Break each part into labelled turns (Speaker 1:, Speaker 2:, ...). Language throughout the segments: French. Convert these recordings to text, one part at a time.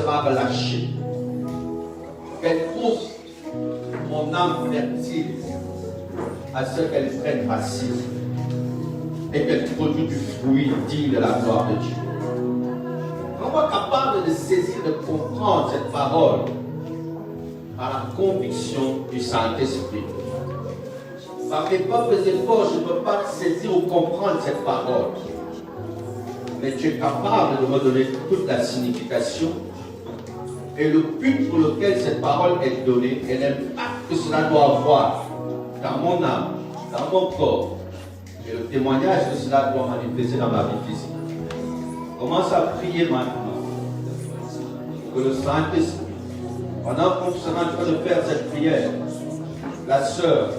Speaker 1: sera relâchée. Qu'elle trouve mon âme fertile à ce qu'elle prenne racine et qu'elle produise du fruit digne de la gloire de Dieu. Comment capable de saisir, de comprendre cette parole par la conviction du Saint-Esprit. Par mes propres efforts, je ne peux pas saisir ou comprendre cette parole. Mais tu es capable de me donner toute la signification et le but pour lequel cette parole est donnée et l'impact que cela doit avoir dans mon âme, dans mon corps et le témoignage que cela doit manifester dans ma vie physique. Commence à prier maintenant que le Saint-Esprit, pendant qu'on sera en train de faire cette prière, la sœur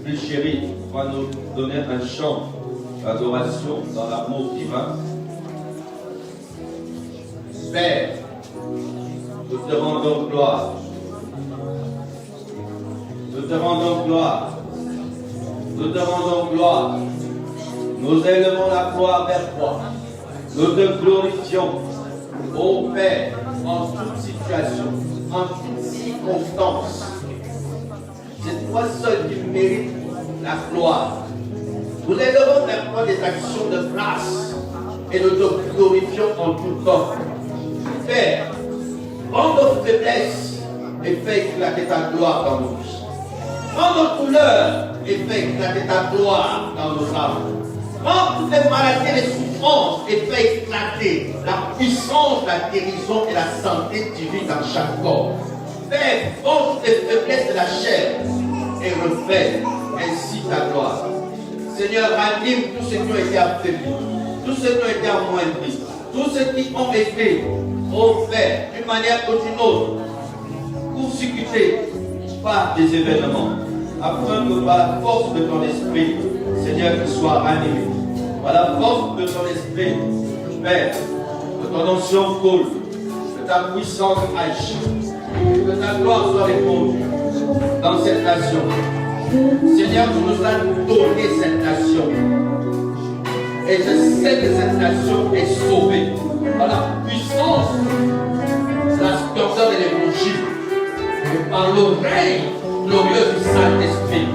Speaker 1: plus chérie va nous donner un chant d'adoration dans l'amour divin. Père, nous te rendons gloire. Nous te rendons gloire. Nous te rendons gloire. Nous élevons la gloire vers toi. Nous te glorifions, ô Père, en toute situation, en toute circonstance. C'est toi seul qui mérites la gloire. Nous élevons vers toi des actions de grâce et nous te glorifions en tout temps. Père, prends nos faiblesses et fais éclater ta gloire dans nos vies. Prends nos douleurs et fais éclater ta gloire dans nos âmes. Prends toutes les maladies et les souffrances et fais éclater la puissance, la guérison et la santé divine dans chaque corps. Père, prends toutes les faiblesses de la chair et refais ainsi ta gloire. Seigneur, anime tous ceux qui ont été affaiblis, tous ceux qui ont été amoindris, tous ceux qui ont été, ô Père, d'une manière ou d'une autre, persécutés par des événements, afin que par la force de ton esprit, Seigneur, tu sois animé. Par la force de ton esprit, Père, que ton onction coule, que ta puissance agisse, que ta gloire soit répandue dans cette nation. Seigneur, tu nous as donné cette nation. Et je sais que cette nation est sauvée par la puissance, la splendeur de l'évangile et par le règne glorieux du Saint-Esprit.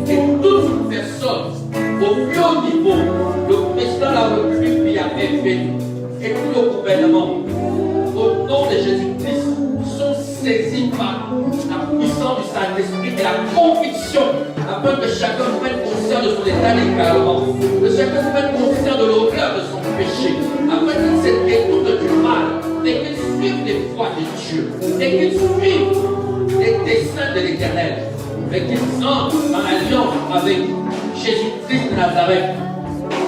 Speaker 1: Et toute personne, au plus haut niveau, le président de la République qui a fait et tout le gouvernement, au nom de Jésus-Christ, sont saisis par la puissance du Saint-Esprit et la conviction, afin que chacun prenne conscience de son état d'égarement, que chacun prenne conscience de l'horreur de son péché, afin qu'il se détourne du mal, et qu'il suive les voies de Dieu, et qu'il suive les desseins de l'Éternel, et qu'il entre dans l'alliance avec Jésus-Christ de Nazareth,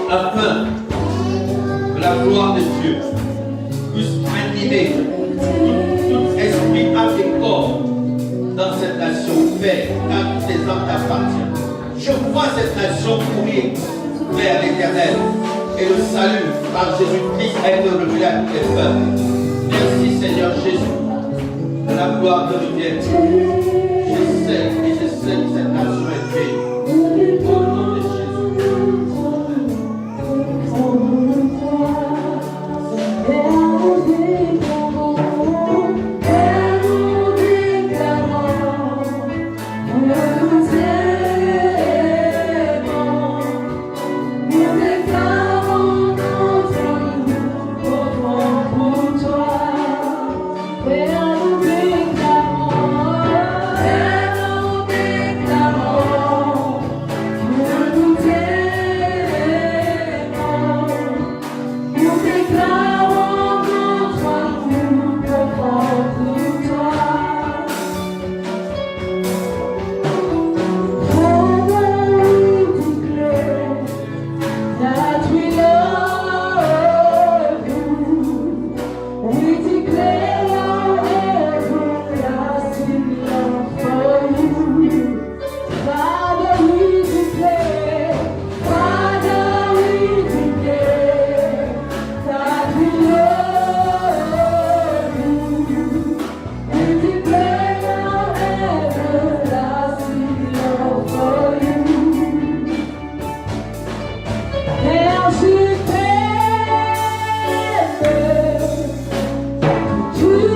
Speaker 1: afin que la gloire de Dieu puisse animer tout esprit, âme et corps dans cette nation. Père, car tes âmes t'appartiennent. Je vois cette nation courir vers l'Éternel et le salut par Jésus-Christ est revenu à tous les peuples. Merci Seigneur Jésus, que la gloire te revienne. Je sais que cette nation est bénie. Au nom de Jésus.
Speaker 2: To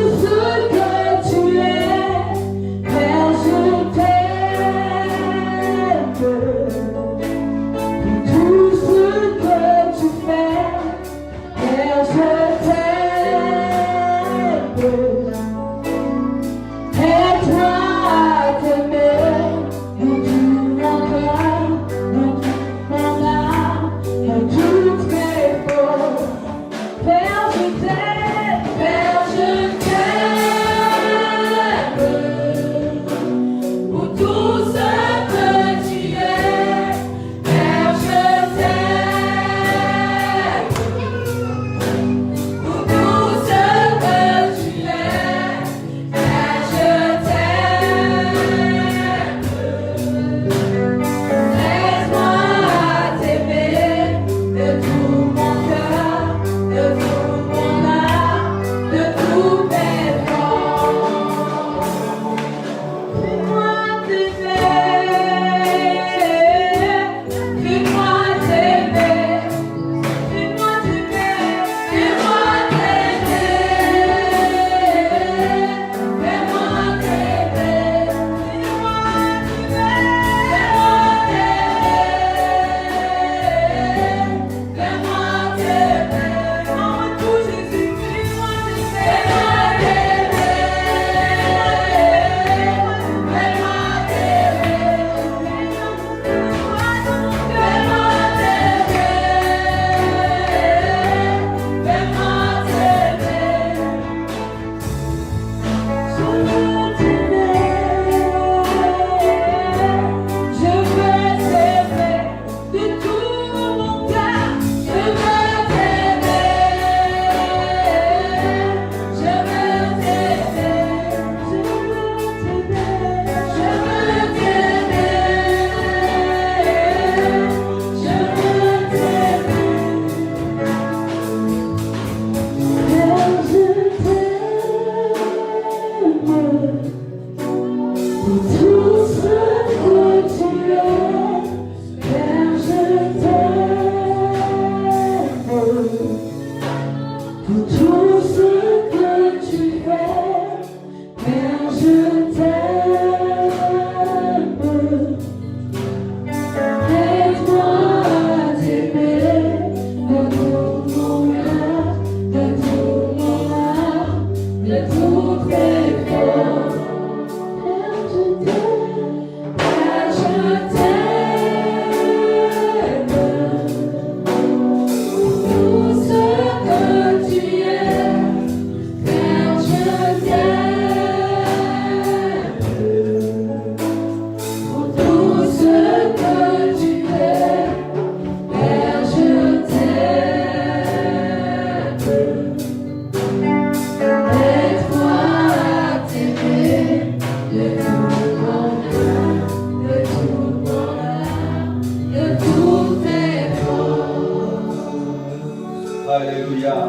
Speaker 1: Alléluia.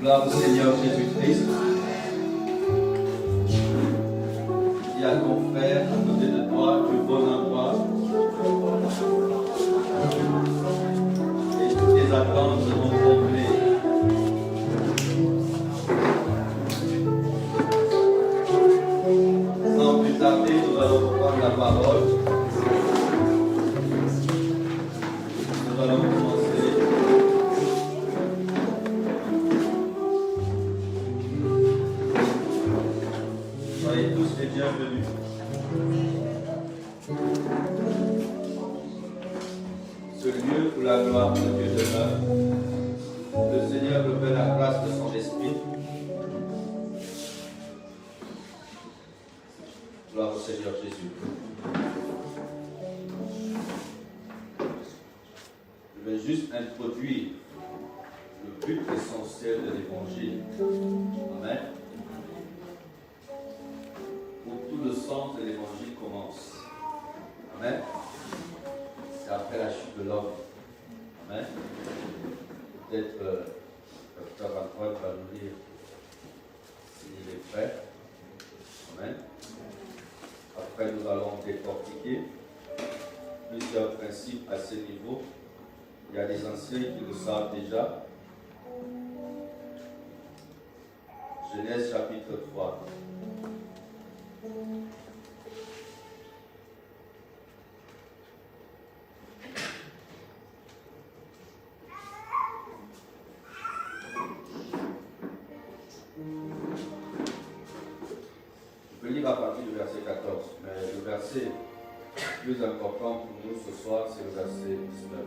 Speaker 1: Gloire au Seigneur Jésus-Christ. Dis à ton frère à côté de toi, tu es bon endroit. Et toutes tes attentes seront comblées. Sans plus tarder, nous allons prendre la parole. Nous allons commencer. Soyez tous les bienvenus. Ce lieu où la gloire de Dieu demeure, le Seigneur nous fait la grâce de son esprit. Gloire au Seigneur Jésus. Je vais juste introduire le but essentiel de l'évangile. Amen. Où tout le sens de l'évangile commence. Amen. C'est après la chute de l'homme. Amen. Peut-être le frère Antoine va nous dire s'il est prêt. Amen. Après, nous allons décortiquer plusieurs principes à ce niveau. Il y a des anciens qui le savent déjà. Genèse chapitre 3. lire à partir du verset 14, mais le verset plus important pour nous ce soir, c'est le verset 19.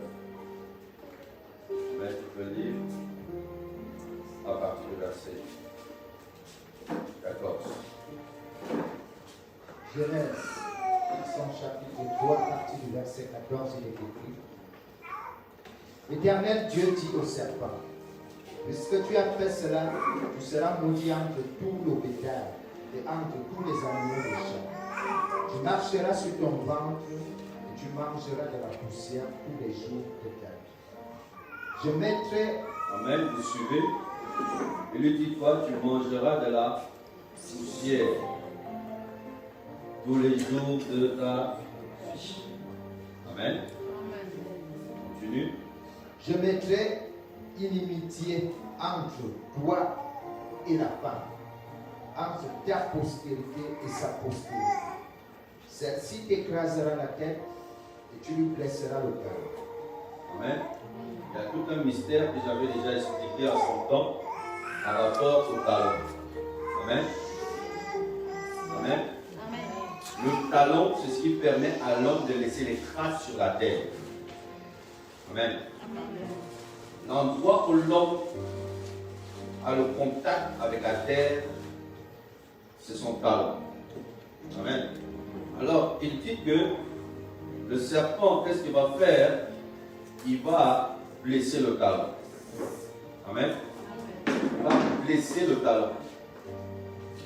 Speaker 1: Mais tu peux lire à partir du verset 14.
Speaker 2: Genèse, son chapitre 3, à partir du verset 14, il est écrit. L'Éternel Dieu dit au serpent, puisque tu as fait cela, tu seras maudit entre tout le bétail et entre tous les animaux des champs. Tu marcheras sur ton ventre et tu mangeras de la poussière tous les jours de ta vie. Je mettrai...
Speaker 1: Amen, vous suivez. Il lui dit, toi, tu mangeras de la poussière tous les jours de ta vie. Amen. Continue.
Speaker 2: Je mettrai inimitié entre toi et la femme, entre ta postérité et sa postérité. Celle-ci t'écrasera la tête et tu lui blesseras le cœur.
Speaker 1: Amen. Il y a tout un mystère que j'avais déjà expliqué à son temps par rapport au talon. Amen. Amen. Le talon, c'est ce qui permet à l'homme de laisser les traces sur la terre. Amen. L'endroit où l'homme a le contact avec la terre, c'est son talon. Amen. Alors, il dit que le serpent, qu'est-ce qu'il va faire? Il va blesser le talon. Amen. Il va blesser le talon.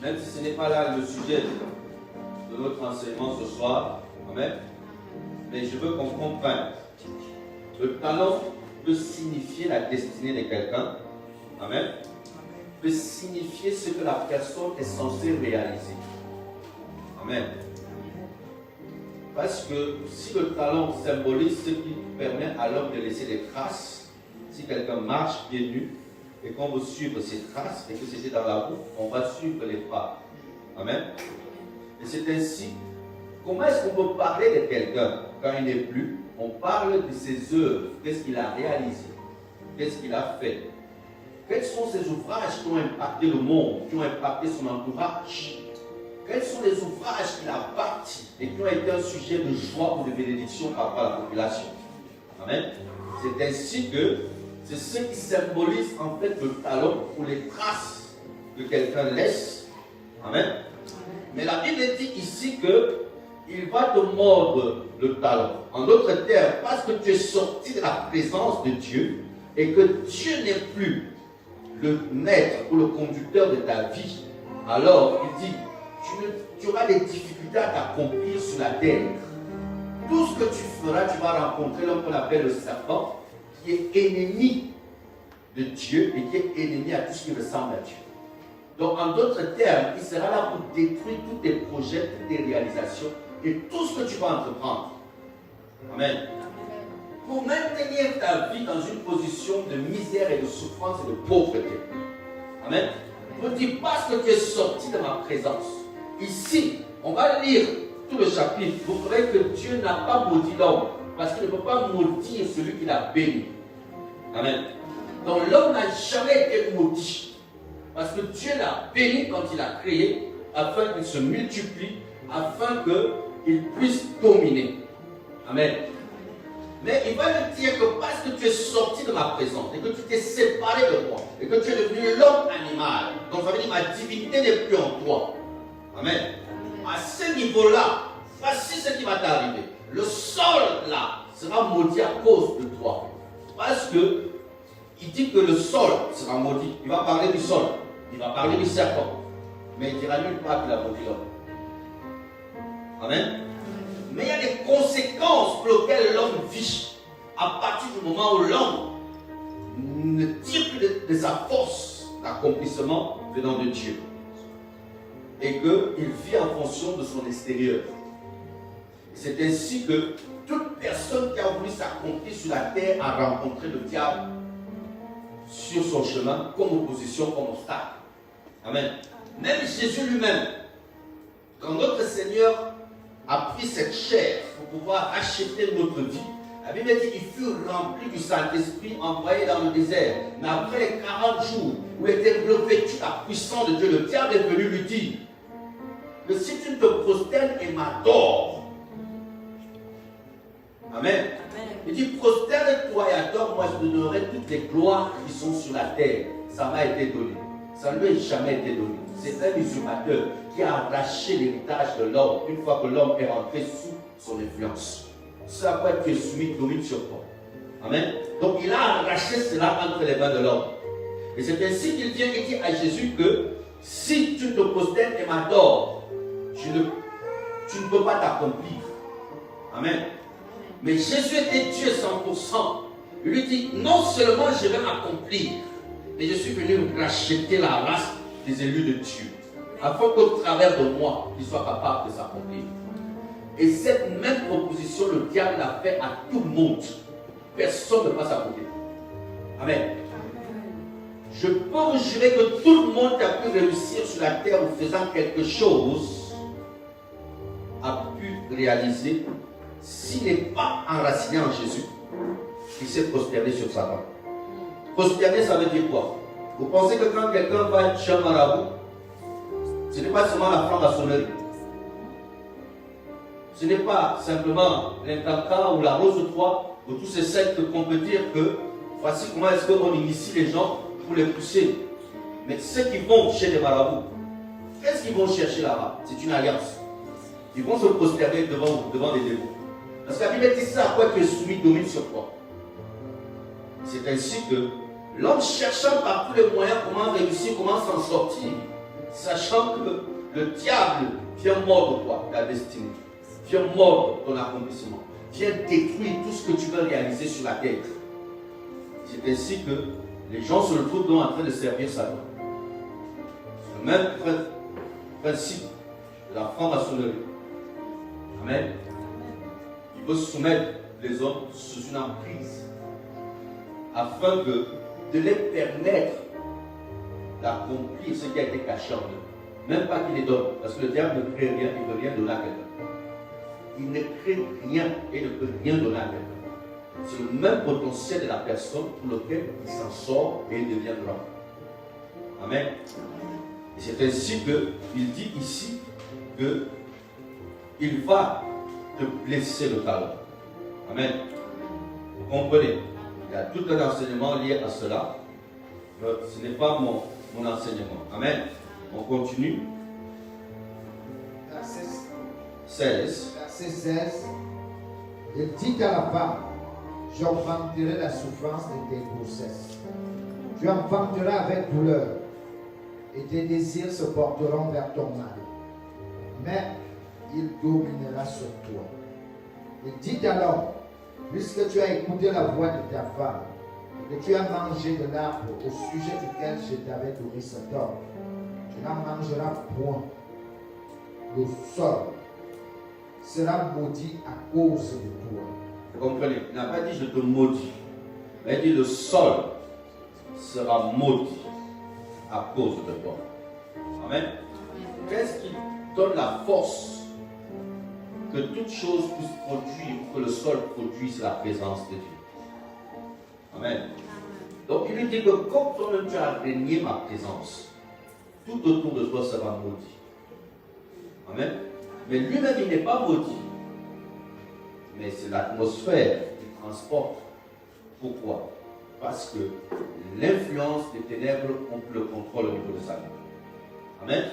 Speaker 1: Même si ce n'est pas là le sujet de notre enseignement ce soir. Amen. Mais je veux qu'on comprenne. Le talon peut signifier la destinée de quelqu'un. Amen. Peut signifier ce que la personne est censée réaliser. Amen. Parce que si le talon symbolise ce qui permet à l'homme de laisser des traces, si quelqu'un marche pieds nus et qu'on veut suivre ses traces et que c'était dans la route, on va suivre les pas. Amen. Et c'est ainsi, comment est-ce qu'on peut parler de quelqu'un quand il n'est plus? On parle de ses œuvres, qu'est-ce qu'il a réalisé, qu'est-ce qu'il a fait. Quels sont ces ouvrages qui ont impacté le monde, qui ont impacté son entourage? Quels sont les ouvrages qu'il a bâtis et qui ont été un sujet de joie ou de bénédiction par rapport à la population? Amen. C'est ainsi que c'est ce qui symbolise en fait le talon ou les traces que quelqu'un laisse. Amen. Mais la Bible dit ici que il va te mordre le talon. En d'autres termes, parce que tu es sorti de la présence de Dieu et que Dieu n'est plus le maître ou le conducteur de ta vie, alors il dit tu auras des difficultés à t'accomplir sur la terre. Tout ce que tu feras, tu vas rencontrer l'homme qu'on appelle le serpent, qui est ennemi de Dieu et qui est ennemi à tout ce qui ressemble à Dieu. Donc, en d'autres termes, il sera là pour détruire tous tes projets, toutes tes réalisations et tout ce que tu vas entreprendre. Amen. Pour maintenir ta vie dans une position de misère et de souffrance et de pauvreté. Amen. Pour dire, parce que tu es sorti de ma présence. Ici, on va lire tout le chapitre. Vous verrez que Dieu n'a pas maudit l'homme. Parce qu'il ne peut pas maudire celui qu'il a béni. Amen. Donc l'homme n'a jamais été maudit. Parce que Dieu l'a béni quand il l'a créé, afin qu'il se multiplie, afin qu'il puisse dominer. Amen. Mais il va lui dire que parce que tu es sorti de ma présence, et que tu t'es séparé de moi, et que tu es devenu l'homme animal, donc ça veut dire ma divinité n'est plus en toi. Amen. À ce niveau-là, voici ce qui va t'arriver. Le sol là sera maudit à cause de toi. Parce que il dit que le sol sera maudit. Il va parler du sol. Il va parler du serpent. Mais il ne dira nulle part qu'il a maudit l'homme. Amen. Mais il y a des conséquences pour lesquelles l'homme vit à partir du moment où l'homme ne tire plus de sa force d'accomplissement venant de Dieu. Et qu'il vit en fonction de son extérieur. C'est ainsi que toute personne qui a voulu s'accomplir sur la terre a rencontré le diable sur son chemin comme opposition, comme obstacle. Amen. Même Jésus lui-même, quand notre Seigneur a pris cette chair pour pouvoir acheter notre vie, la Bible dit qu'il fut rempli du Saint-Esprit envoyé dans le désert. Mais après les 40 jours où était revêtu la puissance de Dieu, le diable est venu lui dire que si tu te prosternes et m'adores, Amen. Il dit, prosterne-toi et adore, moi je te donnerai toutes les gloires qui sont sur la terre. Ça m'a été donné. Ça ne lui a jamais été donné. C'est un usurpateur qui a arraché l'héritage de l'homme une fois que l'homme est rentré sous son influence. C'est à quoi tu es soumis, domine sur toi. Amen. Donc il a arraché cela entre les mains de l'homme. Et c'est ainsi qu'il vient et dit à Jésus que si tu te prosternes et m'adores, tu ne peux pas t'accomplir. Amen. Mais Jésus était Dieu 100%. Il lui dit, non seulement je vais m'accomplir, mais je suis venu racheter la race des élus de Dieu, afin qu'au travers de moi, il soit capable de s'accomplir. Et cette même proposition, le diable l'a fait à tout le monde. Personne ne passe à côté. Amen. Je peux vous jurer que tout le monde a pu réussir sur la terre en faisant quelque chose, a pu réaliser, s'il n'est pas enraciné en Jésus, il s'est prosterné sur Satan. Prosterner, ça veut dire quoi? Vous pensez que quand quelqu'un va être chez un marabout, ce n'est pas seulement la franc-maçonnerie. Ce n'est pas simplement l'incancan ou la rose 3 ou tous ces sectes qu'on peut dire que voici comment est-ce qu'on initie les gens pour les pousser. Mais ceux qui vont chez les marabouts, qu'est-ce qu'ils vont chercher là-bas? C'est une alliance. Ils vont se prosterner devant les démons. Parce que la Bible dit ça à quoi tu es soumis, domine sur toi. C'est ainsi que l'homme cherchant par tous les moyens comment réussir, comment s'en sortir, sachant que le diable vient mordre toi, ta destinée, vient mordre ton accomplissement, vient détruire tout ce que tu veux réaliser sur la terre. C'est ainsi que les gens se retrouvent donc en train de servir Satan. C'est le même principe de la franc-maçonnerie. Amen. Il veut soumettre les hommes sous une emprise afin de les permettre d'accomplir ce qui a été caché en eux. Même pas qu'il les donne, parce que le diable ne crée rien, il ne veut rien donner à quelqu'un. Il ne crée rien et ne peut rien donner à quelqu'un. C'est le même potentiel de la personne pour lequel il s'en sort et il devient grand. Amen. Et c'est ainsi qu'il dit ici qu'il va te blesser le talon. Amen. Vous comprenez? Il y a tout un enseignement lié à cela. Mais ce n'est pas mon enseignement. Amen. On continue.
Speaker 2: Verset
Speaker 1: 16.
Speaker 2: Verset 16. Il dit à la femme, j'augmenterai la souffrance de tes grossesses. Tu enfanteras avec douleur et tes désirs se porteront vers ton mari. Mais il dominera sur toi. Il dit alors, puisque tu as écouté la voix de ta femme, et que tu as mangé de l'arbre au sujet duquel je t'avais donné cet ordre, tu n'en mangeras point. Le sol sera maudit à cause de toi.
Speaker 1: Vous comprenez? Il n'a pas dit je te maudis. Il a dit le sol sera maudit à cause de toi. Amen. Qu'est-ce qui donne la force que toute chose puisse produire, que le sol produise la présence de Dieu? Amen. Donc il lui dit que comme toi-même tu as régné ma présence, tout autour de toi sera maudit. Amen. Mais lui-même il n'est pas maudit. Mais c'est l'atmosphère qui transporte. Pourquoi? Parce que l'influence des ténèbres ont pris le contrôle au niveau de sa vie. Amen.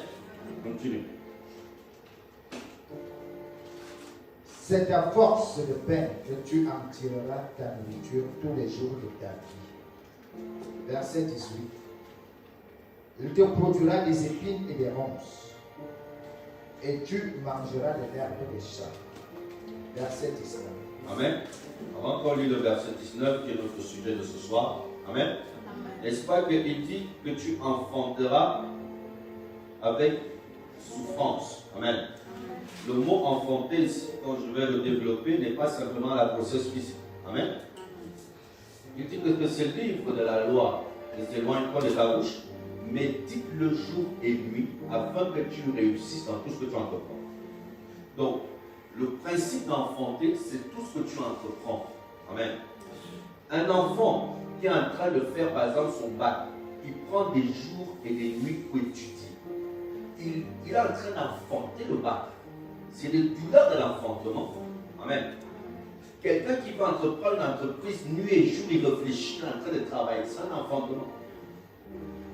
Speaker 1: Continue.
Speaker 2: C'est à force de peine que tu en tireras ta nourriture tous les jours de ta vie. Verset 18. Il te produira des épines et des ronces, et tu mangeras des herbes des champs. Verset 19.
Speaker 1: Amen. Avant qu'on lise le verset 19, qui est notre sujet de ce soir. Amen. N'est-ce pas qu'il dit que tu enfanteras avec souffrance? Amen. Le mot enfanter, quand je vais le développer, n'est pas simplement la grossesse physique. Amen. Il dit que ce livre de la loi ne s'éloigne pas de ta bouche, médite le jour et nuit afin que tu réussisses dans tout ce que tu entreprends. Donc, le principe d'enfanter, c'est tout ce que tu entreprends. Amen. Un enfant qui est en train de faire, par exemple, son bac, il prend des jours et des nuits pour étudier. Il il est en train d'enfanter le bas. C'est les douleurs de l'enfantement. Amen. Quelqu'un qui va entreprendre une entreprise nuit et jour, il réfléchit, en train de travailler, c'est un enfantement.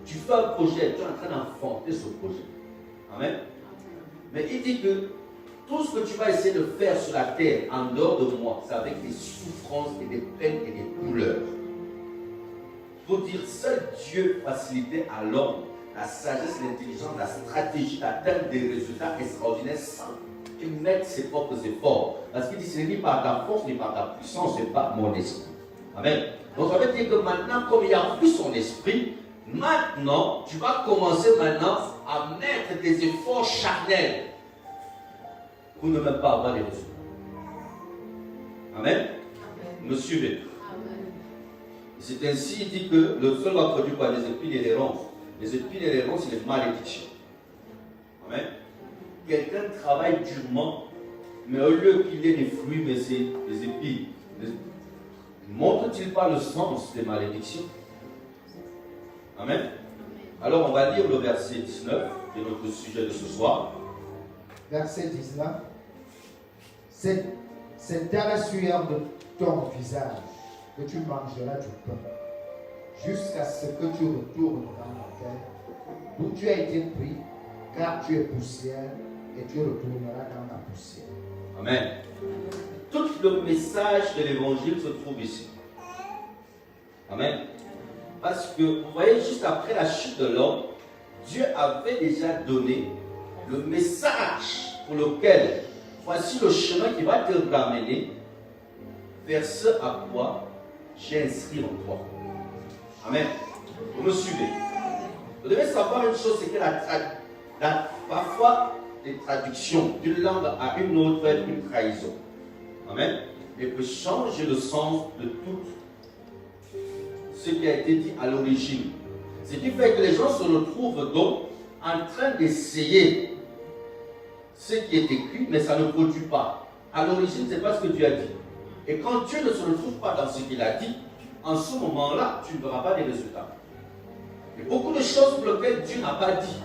Speaker 1: Tu fais un projet, tu es en train d'enfanter ce projet. Amen. Mais il dit que tout ce que tu vas essayer de faire sur la terre, en dehors de moi, c'est avec des souffrances et des peines et des douleurs. Pour dire, seul Dieu facilitait à l'homme la sagesse, l'intelligence, la stratégie d'atteindre des résultats extraordinaires sans mettre ses propres efforts. Parce qu'il dit, ce n'est ni par ta force, ni par ta puissance, c'est pas mon esprit. Amen. Donc ça veut dire que maintenant, comme il a pris son esprit, maintenant, tu vas commencer maintenant à mettre des efforts charnels pour ne même pas avoir les résultats. Amen. Me suivez. C'est ainsi, il dit que le sol va produire par les épines et les ronces. Les épines et les ronces, c'est les malédictions. Amen. Quelqu'un travaille durement, mais au lieu qu'il ait des fruits, mais c'est des épines. Ne montre-t-il pas le sens des malédictions? Amen. Alors on va lire le verset 19, qui est notre sujet de ce soir.
Speaker 2: Verset 19. C'est à la sueur de ton visage que tu mangeras du pain, jusqu'à ce que tu retournes dans la terre, d'où tu as été pris, car tu es poussière, et tu retourneras dans la poussière.
Speaker 1: Amen. Tout le message de l'évangile se trouve ici. Amen. Parce que, vous voyez, juste après la chute de l'homme, Dieu avait déjà donné le message pour lequel, voici le chemin qui va te ramener vers ce à quoi j'ai inscrit en toi. Amen. Vous me suivez? Vous devez savoir une chose, c'est que parfois, les traductions d'une langue à une autre peuvent être une trahison. Amen. Et peut changer le sens de tout ce qui a été dit à l'origine. Ce qui fait que les gens se retrouvent donc en train d'essayer ce qui est écrit, mais ça ne produit pas. À l'origine, ce n'est pas ce que Dieu a dit. Et quand Dieu ne se retrouve pas dans ce qu'il a dit, en ce moment-là, tu ne verras pas les résultats. Et beaucoup de choses pour lesquelles Dieu n'a pas dit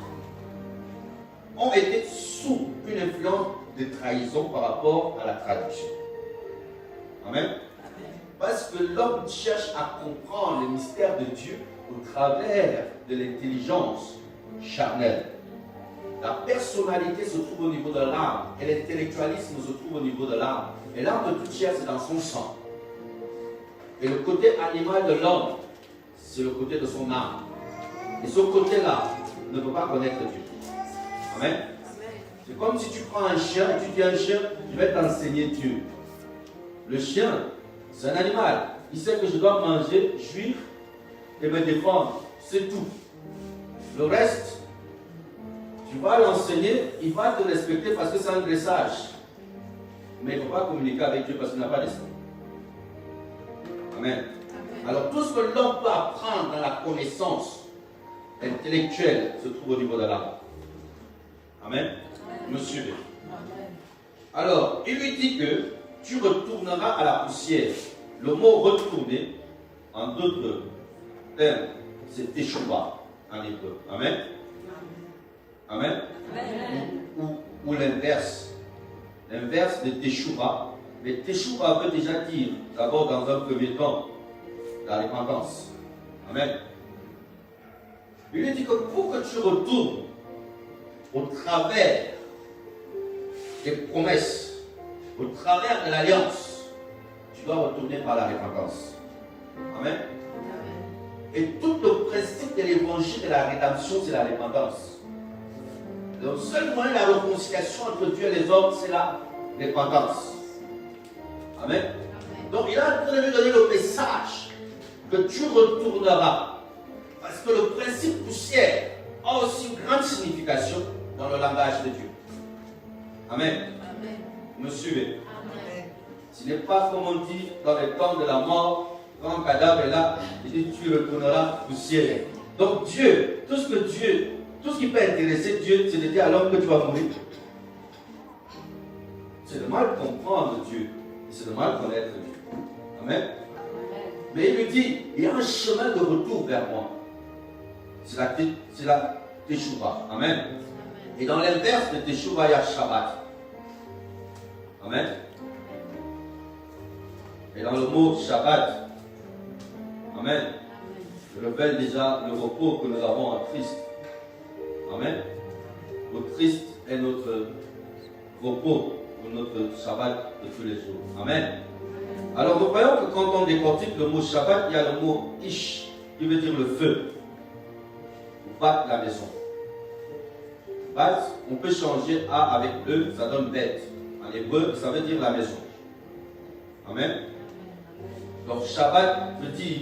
Speaker 1: ont été sous une influence de trahison par rapport à la traduction. Amen. Parce que l'homme cherche à comprendre le mystère de Dieu au travers de l'intelligence charnelle. La personnalité se trouve au niveau de l'âme et l'intellectualisme se trouve au niveau de l'âme. Et l'âme de toute chair, c'est dans son sang. Et le côté animal de l'homme, c'est le côté de son âme. Et ce côté-là ne peut pas connaître Dieu. Amen. C'est comme si tu prends un chien et tu dis à un chien, je vais t'enseigner Dieu. Le chien, c'est un animal. Il sait que je dois manger, jouir et me défendre. C'est tout. Le reste, tu vas l'enseigner, il va te respecter parce que c'est un dressage. Mais il ne faut pas communiquer avec Dieu parce qu'il n'a pas d'esprit. Amen. Alors tout ce que l'homme peut apprendre dans la connaissance intellectuelle se trouve au niveau de l'âme. Amen. Me suivez. Alors, il lui dit que tu retourneras à la poussière. Le mot retourner, en d'autres termes, c'est teshuva en hébreu. Amen. Amen. Ou l'inverse. L'inverse de teshuva. Mais teshuva veut déjà dire, d'abord dans un premier temps, la repentance. Amen. Il lui dit que pour que tu retournes au travers des promesses, au travers de l'alliance, tu dois retourner par la repentance. Amen. Et tout le principe de l'évangile de la rédemption, c'est la repentance. Le seul moyen de la réconciliation entre Dieu et les hommes, c'est la repentance. Amen. Donc il a en train de lui donner le message que tu retourneras. Parce que le principe poussière a aussi une grande signification dans le langage de Dieu. Amen. Amen. Me suivez. Amen. Ce n'est pas comme on dit dans les temps de la mort, quand un cadavre est là, il dit tu retourneras poussière. Donc Dieu, tout ce qui peut intéresser Dieu, c'est de dire à l'homme que tu vas mourir. C'est de mal comprendre Dieu. Et c'est de mal connaître Dieu. Amen. Mais il lui dit, il y a un chemin de retour vers moi. C'est la teshuva. Amen. Et dans l'inverse de Teshuvah, il y a Shabbat. Amen. Et dans le mot Shabbat, amen, je révèle déjà le repos que nous avons en Christ. Amen. Le Christ est notre repos, notre Shabbat de tous les jours. Amen. Alors nous voyons que quand on décortique le mot Shabbat, il y a le mot Ish, qui veut dire le feu. Battre la maison. Battre, on peut changer A avec E, ça donne bête. En hébreu, ça veut dire la maison. Amen. Donc Shabbat veut dire,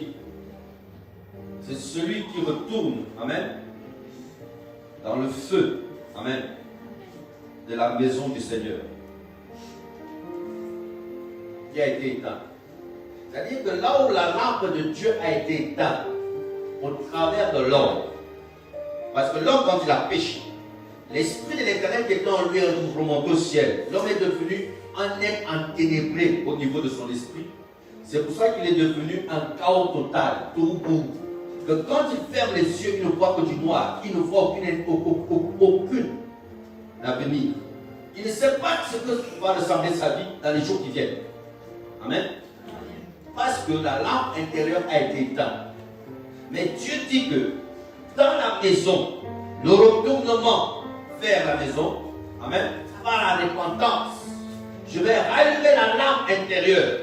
Speaker 1: c'est celui qui retourne, amen, dans le feu, amen, de la maison du Seigneur, qui a été éteint. C'est-à-dire que là où la lampe de Dieu a été éteinte, au travers de l'homme, parce que l'homme, quand il a péché, l'esprit de l'Éternel qui était en lui est remonté au ciel. L'homme est devenu un être enténébré au niveau de son esprit. C'est pour ça qu'il est devenu un chaos total, tout bout. Que quand il ferme les yeux, il ne voit que du noir, il ne voit aucune avenir. Il ne sait pas ce que va ressembler sa vie dans les jours qui viennent. Amen. Parce que la lampe intérieure a été éteinte. Mais Dieu dit que dans la maison, le retournement vers la maison, amen, par la repentance, je vais rallumer la lampe intérieure.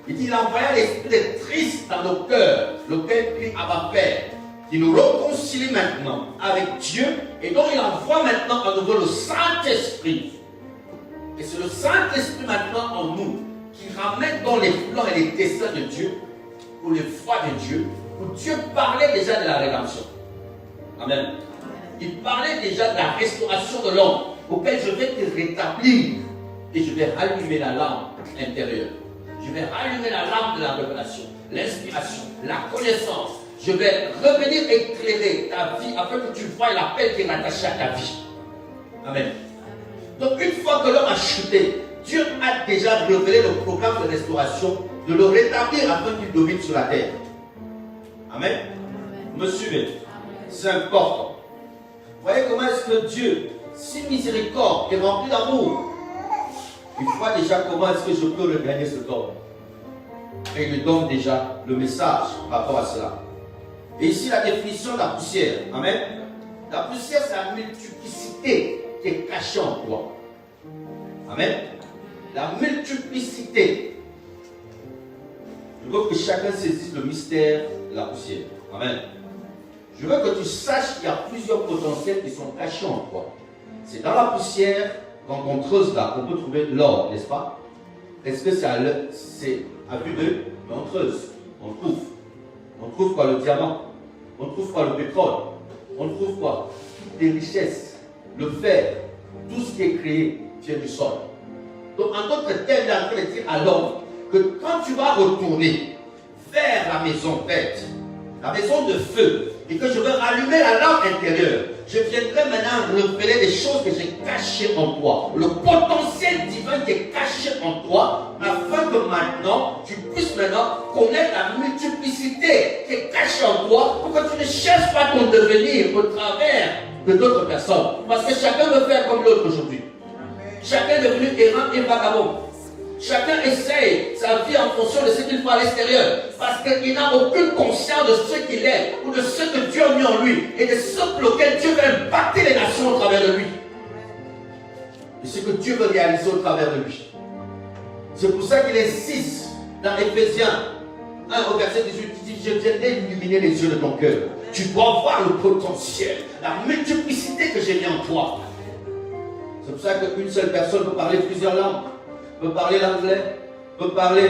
Speaker 1: Il dit, il envoya l'esprit de triste dans nos cœurs, lequel crie Abba Père, qui nous réconcilie maintenant avec Dieu, et donc il envoie maintenant à nouveau le Saint-Esprit. Et c'est le Saint-Esprit maintenant en nous, qui ramène dans les plans et les desseins de Dieu, pour les foi de Dieu, où Dieu parlait déjà de la rédemption. Amen. Il parlait déjà de la restauration de l'homme, auquel je vais te rétablir, et je vais rallumer la lampe intérieure. Je vais rallumer la lampe de la révélation, l'inspiration, la connaissance. Je vais revenir éclairer ta vie afin que tu vois l'appel qui est attaché à ta vie. Amen. Donc une fois que l'homme a chuté, Dieu a déjà révélé le programme de restauration, de le rétablir afin qu'il domine sur la terre. Amen. Me suivez. C'est important. Voyez comment est-ce que Dieu, si miséricorde et rempli d'amour, il voit déjà comment est-ce que je peux regagner cet homme. Et il me donne déjà le message par rapport à cela. Et ici la définition de la poussière. Amen. La poussière, c'est la multiplicité qui est cachée en toi. Amen. La multiplicité. Je veux que chacun saisisse le mystère de la poussière. Amen. Je veux que tu saches qu'il y a plusieurs potentiels qui sont cachés en toi. C'est dans la poussière, quand on creuse là, qu'on peut trouver l'or, n'est-ce pas? Est-ce que c'est à vue d'œil? Mais on creuse, on trouve. On trouve quoi? Le diamant. On trouve quoi? Le pétrole. On trouve quoi? Toutes les richesses, le fer, tout ce qui est créé vient du sol. Donc en d'autres termes, il est en train de dire à l'homme que quand tu vas retourner vers la maison faite, la maison de feu, et que je vais rallumer la lampe intérieure, je viendrai maintenant révéler des choses que j'ai cachées en toi. Le potentiel divin qui est caché en toi, afin que maintenant, tu puisses maintenant connaître la multiplicité qui est cachée en toi, pour que tu ne cherches pas ton devenir au travers de d'autres personnes. Parce que chacun veut faire comme l'autre aujourd'hui. Chacun est devenu errant et vagabond. Chacun essaye sa vie en fonction de ce qu'il fait à l'extérieur, parce qu'il n'a aucune conscience de ce qu'il est, ou de ce que Dieu a mis en lui, et de ce pour lequel Dieu veut impacter les nations au travers de lui. Et ce que Dieu veut réaliser au travers de lui. C'est pour ça qu'il insiste dans Éphésiens 1 au verset 18, il dit, je viendrai illuminer les yeux de ton cœur. Tu dois voir le potentiel, la multiplicité que j'ai mis en toi. C'est pour ça qu'une seule personne peut parler plusieurs langues. Peut parler l'anglais, peut parler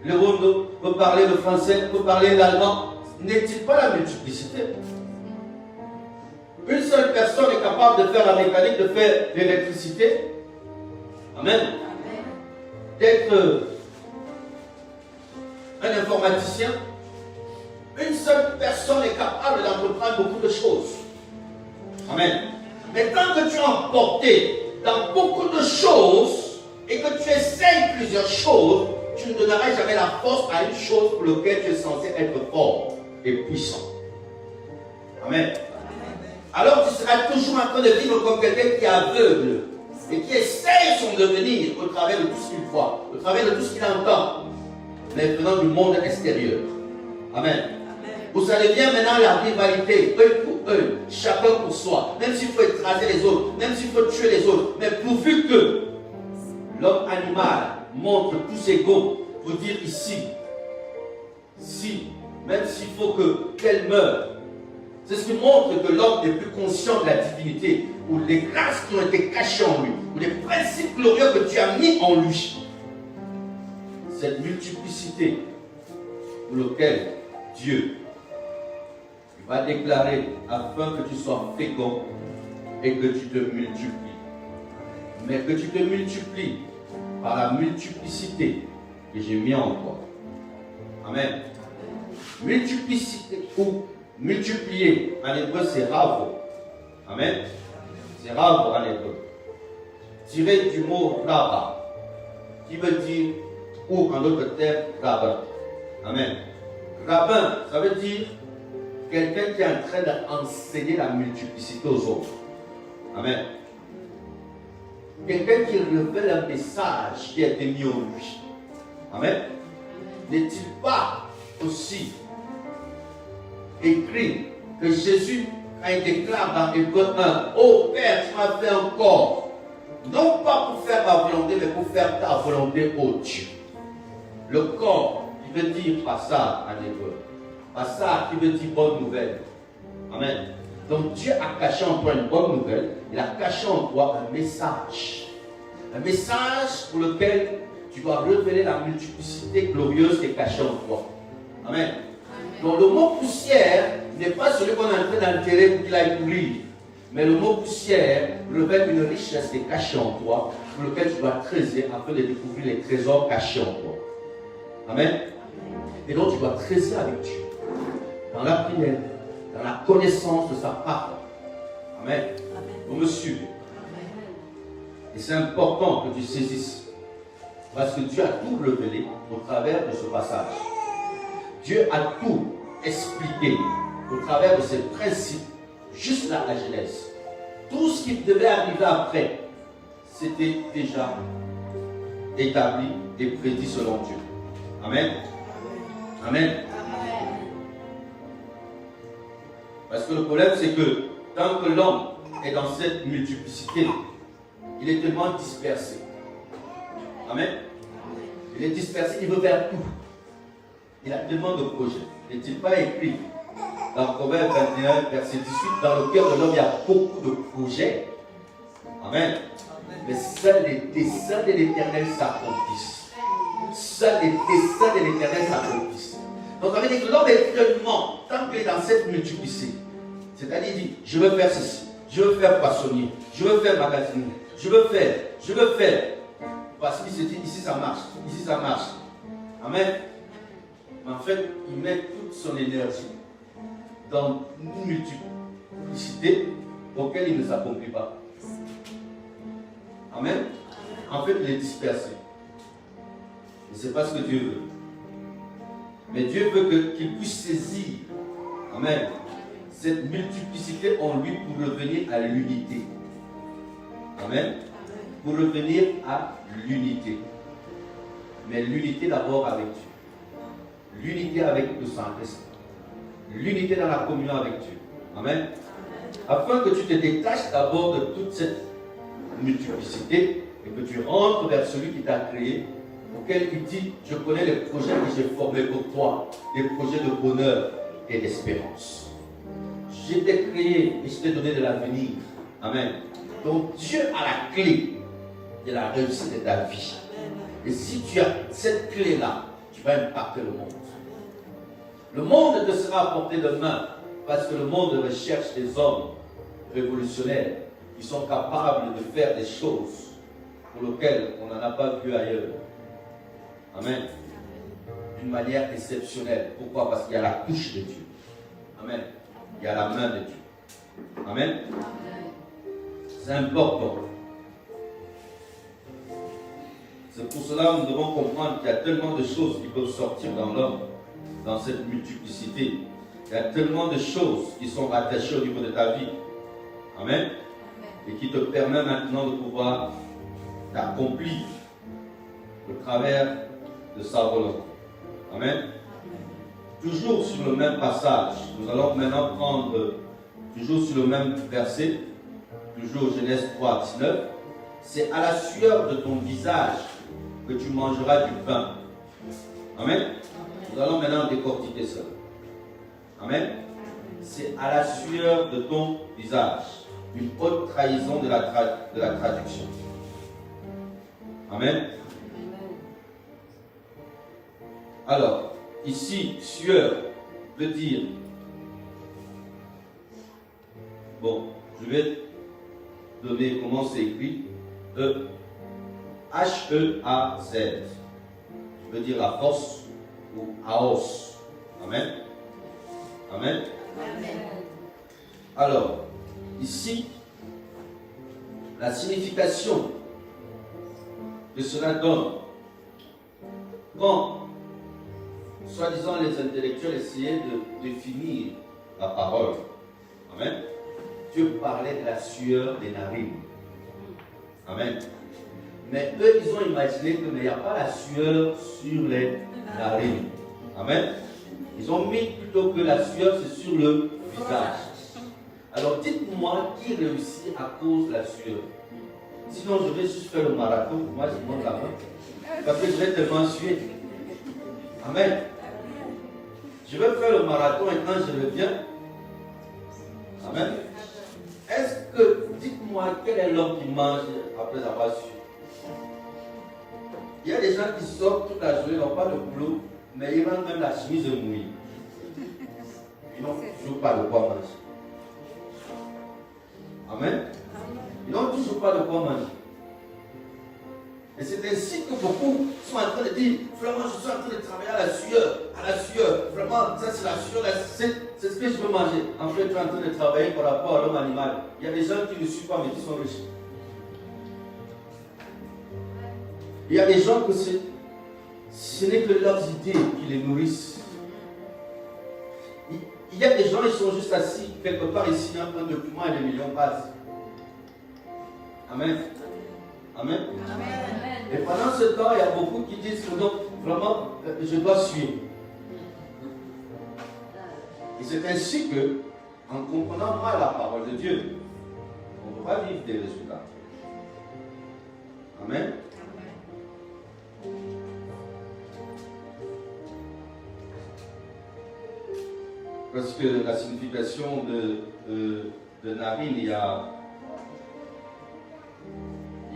Speaker 1: le rondo, peut parler le français, peut parler l'allemand. N'est-il pas la multiplicité? Une seule personne est capable de faire la mécanique, de faire l'électricité. Amen. D'être un informaticien. Une seule personne est capable d'entreprendre beaucoup de choses. Amen. Mais tant que tu es emporté dans beaucoup de choses, et que tu essayes plusieurs choses, tu ne donneras jamais la force à une chose pour laquelle tu es censé être fort et puissant. Amen. alors tu seras toujours en train de vivre comme quelqu'un qui est aveugle et qui essaye son devenir au travers de tout ce qu'il voit, au travers de tout ce qu'il entend, mais venant du monde extérieur. Amen. Vous allez bien maintenant la rivalité, œil pour œil, chacun pour soi, même s'il faut écraser les autres, même s'il faut tuer les autres, mais pourvu que l'homme animal montre tous ses gos pour dire ici, si, même s'il faut qu'elle meure. C'est ce qui montre que l'homme n'est plus conscient de la divinité, ou les grâces qui ont été cachées en lui, ou les principes glorieux que tu as mis en lui. Cette multiplicité pour laquelle Dieu va déclarer afin que tu sois fécond et que tu te multiplies. Mais que tu te multiplies par la multiplicité que j'ai mis en toi. Amen. Multiplicité ou multiplier en hébreu c'est ravo. Amen. C'est ravo en hébreu. Tiré du mot raba, qui veut dire, ou en d'autres termes, rabbin. Amen. Rabbin, ça veut dire quelqu'un qui est en train d'enseigner la multiplicité aux autres. Amen. Quelqu'un qui révèle un message qui a été mis en lui. Amen. N'est-il pas aussi écrit que Jésus, quand il déclare dans Hébreux 1, ô Père, tu m'as fait un corps, non pas pour faire ma volonté, mais pour faire ta volonté, ô Dieu. Le corps, qui veut dire passage en hébreu. Passage qui veut dire bonne nouvelle. Amen. Donc Dieu a caché en toi une bonne nouvelle, il a caché en toi un message. Un message pour lequel tu dois révéler la multiplicité glorieuse qui est cachée en toi. Amen. Donc le mot poussière n'est pas celui qu'on est en train d'enterrer pour qu'il aille pourrir. Mais le mot poussière révèle une richesse qui est cachée en toi, pour lequel tu dois creuser afin de découvrir les trésors cachés en toi. Amen. Et donc tu dois creuser avec Dieu. Dans la prière, dans la connaissance de sa parole. Amen. Vous me suivez. Et c'est important que tu saisisses. Parce que Dieu a tout révélé au travers de ce passage. Dieu a tout expliqué au travers de ces principes, juste là, la Genèse. Tout ce qui devait arriver après, c'était déjà établi et prédit selon Dieu. Amen. Amen. Parce que le problème, c'est que tant que l'homme est dans cette multiplicité, il est tellement dispersé. Amen. Il est dispersé, il veut faire tout. Il a tellement de projets. N'est-il pas écrit dans Proverbe 21, verset 18, dans le cœur de l'homme, il y a beaucoup de projets. Amen. Mais seuls les desseins de l'Éternel s'accomplissent. Seuls les desseins de l'Éternel s'accomplissent. Donc ça veut dire que l'homme est tellement, tant qu'il est dans cette multiplicité, c'est-à-dire il dit, je veux faire ceci, je veux faire poissonnier, je veux faire magasinier, je veux faire. Parce qu'il se dit, ici ça marche, ici ça marche. Amen. Mais en fait, il met toute son énergie dans une multiplicité auquel il ne s'accomplit pas. Amen. En fait, il est dispersé. Et ce n'est pas ce que Dieu veut. Mais Dieu veut qu'il puisse saisir, amen, cette multiplicité en lui pour revenir à l'unité. Amen. Pour revenir à l'unité. Mais l'unité d'abord avec Dieu. L'unité avec le Saint-Esprit. L'unité dans la communion avec Dieu. Amen. Afin que tu te détaches d'abord de toute cette multiplicité et que tu rentres vers celui qui t'a créé, auquel il dit, je connais les projets que j'ai formés pour toi, des projets de bonheur et d'espérance. Je t'ai créé et je t'ai donné de l'avenir. Amen. Donc Dieu a la clé de la réussite de ta vie. Et si tu as cette clé-là, tu vas impacter le monde. Le monde te sera à portée de main parce que le monde recherche des hommes révolutionnaires qui sont capables de faire des choses pour lesquelles on n'en a pas vu ailleurs. Amen. D'une manière exceptionnelle. Pourquoi? Parce qu'il y a la touche de Dieu. Amen. Il y a la main de Dieu. Amen. C'est important. C'est pour cela que nous devons comprendre qu'il y a tellement de choses qui peuvent sortir dans l'homme, dans cette multiplicité. Il y a tellement de choses qui sont rattachées au niveau de ta vie. Amen. Et qui te permet maintenant de pouvoir t'accomplir au travers de sa volonté. Amen. Toujours sur le même passage, nous allons maintenant prendre, toujours sur le même verset, toujours Genèse 3, 19. C'est à la sueur de ton visage que tu mangeras du pain. Amen. Nous allons maintenant décortiquer ça. Amen. C'est à la sueur de ton visage. Une haute trahison de la traduction. Amen. Alors, ici, sueur veut dire. Bon, je vais donner comment c'est écrit. H-E-A-Z. Je veux dire la force ou Aos. Amen. Amen.
Speaker 3: Amen.
Speaker 1: Alors, ici, la signification que cela donne, quand, soi-disant, les intellectuels essayaient de définir la parole, amen, Dieu parlait de la sueur des narines. Amen. Mais eux, ils ont imaginé qu'il n'y a pas la sueur sur les narines. Amen. Ils ont mis plutôt que la sueur, c'est sur le visage. Alors dites-moi qui réussit à cause de la sueur. Sinon, je vais juste faire le marathon. Moi, je monte la main. Parce que je vais tellement suer. Amen. Je vais faire le marathon et quand je reviens. Amen. Est-ce que, dites-moi, quel est l'homme qui mange après avoir sué? Il y a des gens qui sortent toute la journée, n'ont pas de boulot, mais ils rendent même la chemise mouillée. Ils n'ont toujours pas de quoi manger. Amen. Ils n'ont toujours pas de quoi manger. Et c'est ainsi que beaucoup sont en train de dire, vraiment, je suis en train de travailler à la sueur. Vraiment, ça c'est la sueur, c'est ce que je veux manger. En fait, tu es en train de travailler par rapport à l'homme animal. Il y a des gens qui ne suivent pas, mais qui sont riches. Il y a des gens que ce n'est que leurs idées qui les nourrissent. Il y a des gens, ils sont juste assis quelque part ici, en train de document et des millions passent. Amen. Amen.
Speaker 3: Amen.
Speaker 1: Et pendant ce temps, il y a beaucoup qui disent que non, vraiment, je dois suivre. Et c'est ainsi que, en comprenant mal la parole de Dieu, on ne peut pas vivre des résultats. Amen. Parce que la signification de narine, il y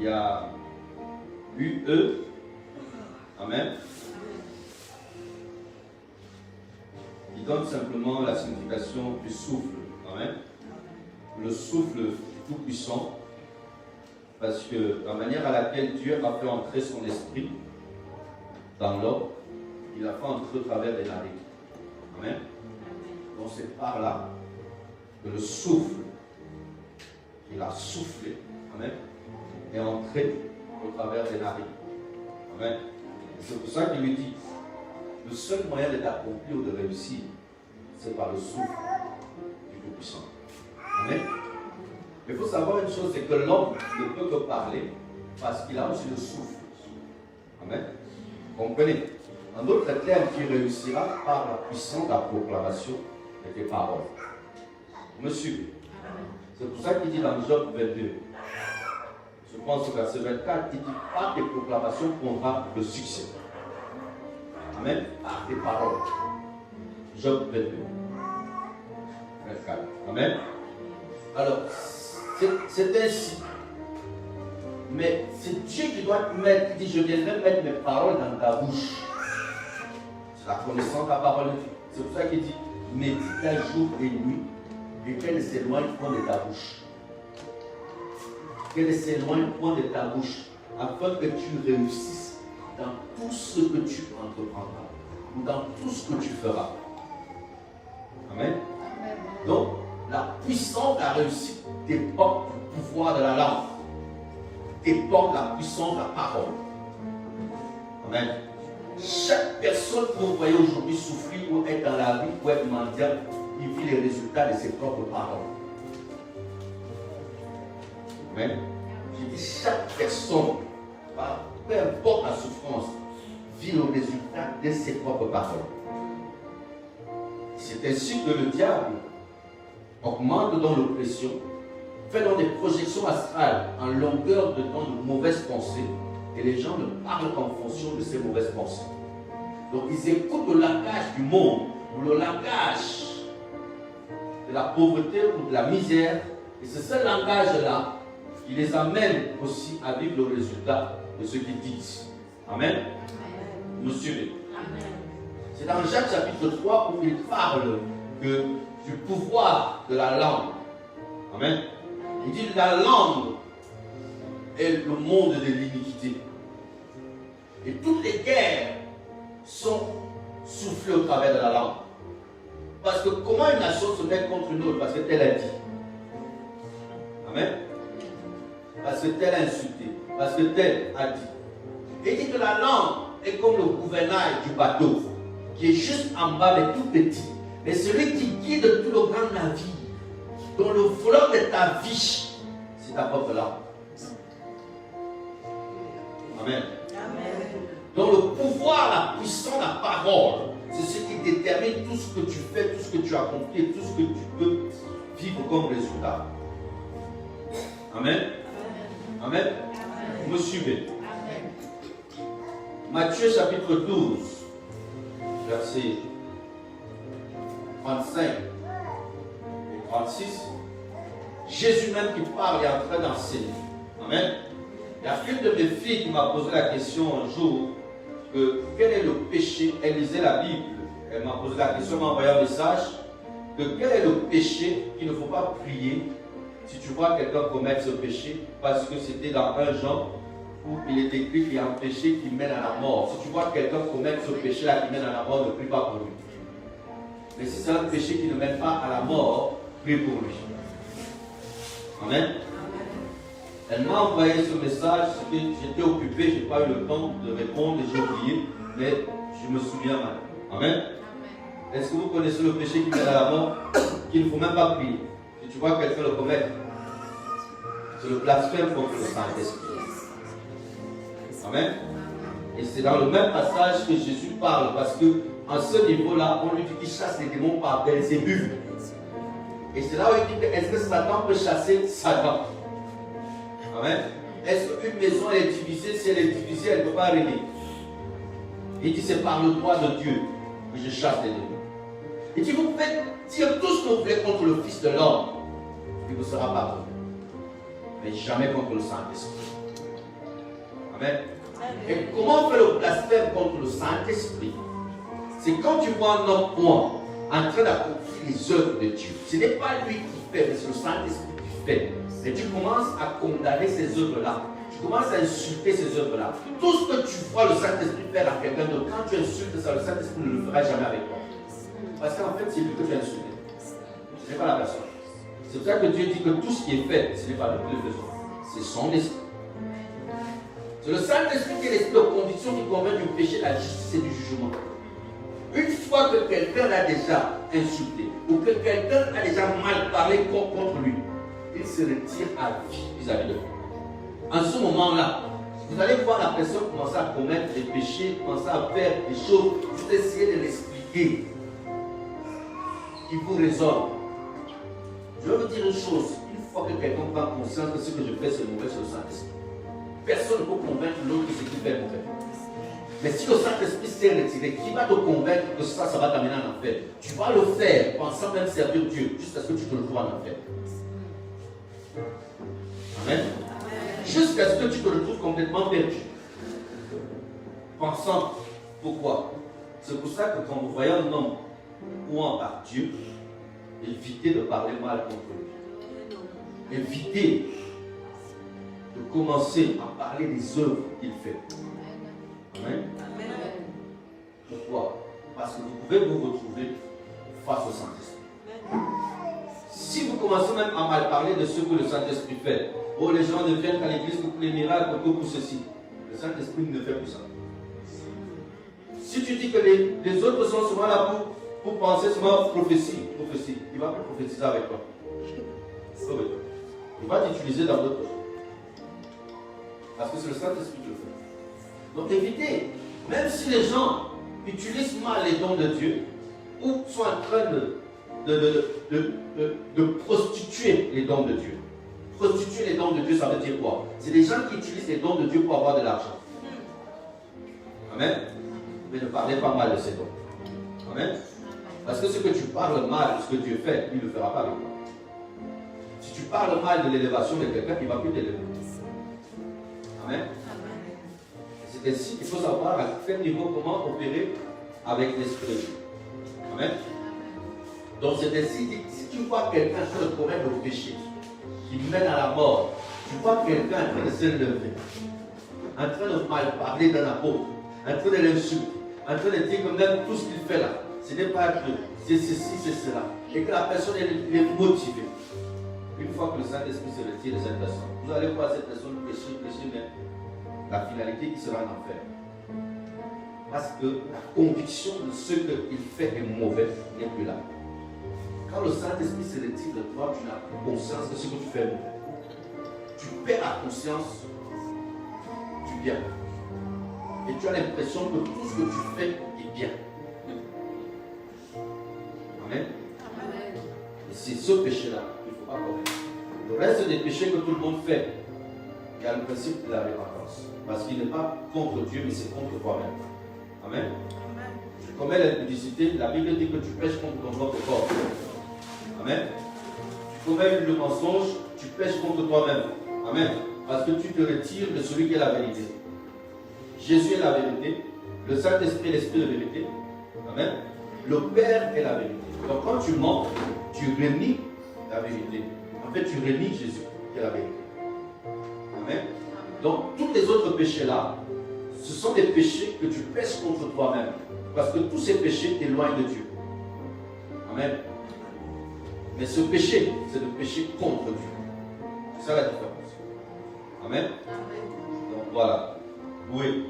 Speaker 1: a UE, amen, qui donne simplement la signification du souffle, amen, le souffle du Tout-Puissant, parce que la manière à laquelle Dieu a fait entrer son esprit dans l'homme, il a fait entrer au travers des narines, amen. Donc c'est par là que le souffle qu'il a soufflé, amen, est entré au travers des narines. Amen. C'est pour ça qu'il lui dit, le seul moyen de t'accomplir ou de réussir, c'est par le souffle du Tout-Puissant. Amen. Il faut savoir une chose, c'est que l'homme ne peut que parler parce qu'il a aussi le souffle. Amen. Comprenez? En d'autres termes, tu réussiras par la puissance de la proclamation de tes paroles. Vous me suivez? C'est pour ça qu'il dit dans Job 22, je pense au verset 24, il dit par tes proclamations qu'on aura le succès. Amen. Par tes paroles. Job 22. 24. Amen. Alors, c'est ainsi. Mais c'est Dieu qui doit te mettre, il dit, je viendrai mettre mes paroles dans ta bouche. C'est la connaissance de la parole de Dieu. C'est pour ça qu'il dit, médite jour et nuit, et qu'elle s'éloigne point de ta bouche. Qu'elle s'éloigne point de ta bouche, afin que tu réussisses dans tout ce que tu entreprendras, ou dans tout ce que tu feras. Amen. Donc, la puissance de la réussite dépend du pouvoir de la langue, dépend de la puissance de la parole. Amen. Chaque personne que vous voyez aujourd'hui souffrir ou être dans la vie ou être mendiant, il vit les résultats de ses propres paroles. Amen. J'ai dit chaque personne, peu importe la souffrance, vit le résultat de ses propres paroles. C'est ainsi que le diable augmente dans l'oppression, fait dans des projections astrales en longueur de temps de mauvaises pensées, et les gens ne parlent qu'en fonction de ces mauvaises pensées. Donc ils écoutent le langage du monde, ou le langage de la pauvreté ou de la misère, et c'est ce langage-là qui les amène aussi à vivre le résultat de ce qu'ils disent. Amen. Vous me suivez? C'est dans Jacques chapitre 3 où il parle du pouvoir de la langue. Amen. Il dit la langue est le monde de l'iniquité. Et toutes les guerres sont soufflées au travers de la langue. Parce que comment une nation se met contre une autre? Parce que telle a dit. Amen. Parce que telle a insulté. Parce que telle a dit. Et il dit que la langue est comme le gouvernail du bateau, qui est juste en bas mais tout petit. Mais celui qui guide tout le grand navire, dont le volant de ta vie, c'est ta propre langue. Amen. Donc le pouvoir, la puissance, la parole, c'est ce qui détermine tout ce que tu fais, tout ce que tu accomplis, tout ce que tu peux vivre comme résultat. Amen. Amen. Vous me suivez? Matthieu chapitre 12, verset 35 et 36. Jésus même qui parle est en train d'enseigner. Amen. Il y a une de mes filles qui m'a posé la question un jour que quel est le péché? Elle lisait la Bible. Elle m'a posé la question, elle m'a envoyé un message que quel est le péché qu'il ne faut pas prier si tu vois quelqu'un commettre ce péché, parce que c'était dans 1 Jean où il est écrit qu'il y a un péché qui mène à la mort. Si tu vois quelqu'un commettre ce péché-là qui mène à la mort, ne prie pas pour lui. Mais si c'est un péché qui ne mène pas à la mort, prie pour lui. Amen. Elle m'a envoyé ce message, j'étais occupé, je n'ai pas eu le temps de répondre et j'ai oublié, mais je me souviens mal. Amen. Est-ce que vous connaissez le péché qui mène à la mort, qu'il ne faut même pas prier? Si tu vois quelqu'un le commettre, c'est le blasphème contre le Saint-Esprit. Amen. Et c'est dans le même passage que Jésus parle, parce que à ce niveau-là, on lui dit qu'il chasse les démons par Belzébul. Et c'est là où il dit que est-ce que Satan peut chasser Satan? Amen. Est-ce qu'une maison est divisée? Si elle est divisée, elle ne peut pas régner. Il dit c'est par le droit de Dieu que je chasse les démons. Il dit vous pouvez dire tout ce que vous voulez contre le Fils de l'homme, il vous sera pardonné. Mais jamais contre le Saint-Esprit. Amen. Et comment on fait le blasphème contre le Saint-Esprit? C'est quand tu vois un homme point en train d'accomplir les œuvres de Dieu. Ce n'est pas lui qui fait, mais c'est le Saint-Esprit qui fait. Et tu commences à condamner ces œuvres-là. Tu commences à insulter ces œuvres-là. Tout ce que tu vois le Saint-Esprit faire à quelqu'un d'autre, quand tu insultes ça, le Saint-Esprit ne le fera jamais avec toi. Parce qu'en fait, c'est lui que tu as insulté. Ce n'est pas la personne. C'est pour ça que Dieu dit que tout ce qui est fait, ce n'est pas lui qui le fait. C'est son esprit. C'est le Saint-Esprit qui est l'esprit de conviction qui convainc du péché, de la justice et du jugement. Une fois que quelqu'un l'a déjà insulté, ou que quelqu'un a déjà mal parlé contre lui, il se retire à vie vis-à-vis de vous. En ce moment-là, vous allez voir la personne commencer à commettre des péchés, commencer à faire des choses, vous essayez de l'expliquer. Il vous résonne. Je vais vous dire une chose, une fois que quelqu'un prend conscience que ce que je fais c'est mauvais sur le Saint-Esprit, personne ne peut convaincre l'autre que ce qu'il fait est mauvais. Mais si le Saint-Esprit s'est retiré, qui va te convaincre que ça va t'amener en enfer? Tu vas le faire pensant même servir Dieu jusqu'à ce que tu te retrouves en enfer. Amen. Jusqu'à ce que tu te retrouves complètement perdu. Pensant, pourquoi? C'est pour ça que quand vous voyez un homme ouant par Dieu, évitez de parler mal contre lui. Évitez de commencer à parler des œuvres qu'il fait. Amen. Pourquoi? Parce que vous pouvez vous retrouver face au Saint-Esprit. Si vous commencez même à mal parler de ce que le Saint-Esprit fait, oh les gens ne viennent qu'à l'église que pour les miracles, que pour ceci. Le Saint-Esprit ne fait plus ça. Si tu dis que les autres sont souvent là pour penser seulement prophétie, il va plus prophétiser avec toi. Il va t'utiliser dans d'autres choses. Parce que c'est le Saint-Esprit qui le fait. Donc évitez, même si les gens utilisent mal les dons de Dieu, ou sont en train de prostituer les dons de Dieu. Prostituer les dons de Dieu, ça veut dire quoi? C'est des gens qui utilisent les dons de Dieu pour avoir de l'argent. Amen. Mais ne parlez pas mal de ces dons. Amen. Parce que ce que tu parles mal de ce que Dieu fait, il ne le fera pas avec toi. Si tu parles mal de l'élévation de quelqu'un, il ne va plus t'élever. Amen. C'est ainsi qu'il faut savoir à quel niveau, comment opérer avec l'esprit. Amen. Donc c'est ainsi que si tu vois quelqu'un en train de commettre le péché, qui mène à la mort, tu vois quelqu'un en train de s'élever, en train de mal parler d'un apôtre, en train de l'insulter, en train de dire que même tout ce qu'il fait là, ce n'est pas Dieu, c'est ceci, c'est cela, et que la personne est motivée. Une fois que le Saint-Esprit se retire de cette personne, vous allez voir cette personne pécher, mais la finalité qui sera en enfer. Parce que la conviction de ce qu'il fait est mauvais n'est plus là. Quand le Saint-Esprit se retire de toi, tu n'as plus conscience de ce que tu fais mauvais. Tu perds la conscience du bien. Et tu as l'impression que tout ce que tu fais est bien. Amen. Et c'est ce péché-là qu'il ne faut pas commettre. Le reste des péchés que tout le monde fait, il y a le principe de la repentance. Parce qu'il n'est pas contre Dieu, mais c'est contre toi-même. Amen. Tu commets l'impudicité, la Bible dit que tu pêches contre ton propre corps. Amen. Tu commets le mensonge, tu pêches contre toi-même. Amen. Parce que tu te retires de celui qui est la vérité. Jésus est la vérité. Le Saint-Esprit est l'Esprit de vérité. Amen. Le Père est la vérité. Donc quand tu mens, tu renies la vérité. En fait, tu renies Jésus qui est la vérité. Amen. Donc tous les autres péchés-là, ce sont des péchés que tu pêches contre toi-même. Parce que tous ces péchés t'éloignent de Dieu. Amen. Mais ce péché, c'est le péché contre Dieu. C'est ça la différence. Amen. Donc voilà. Oui.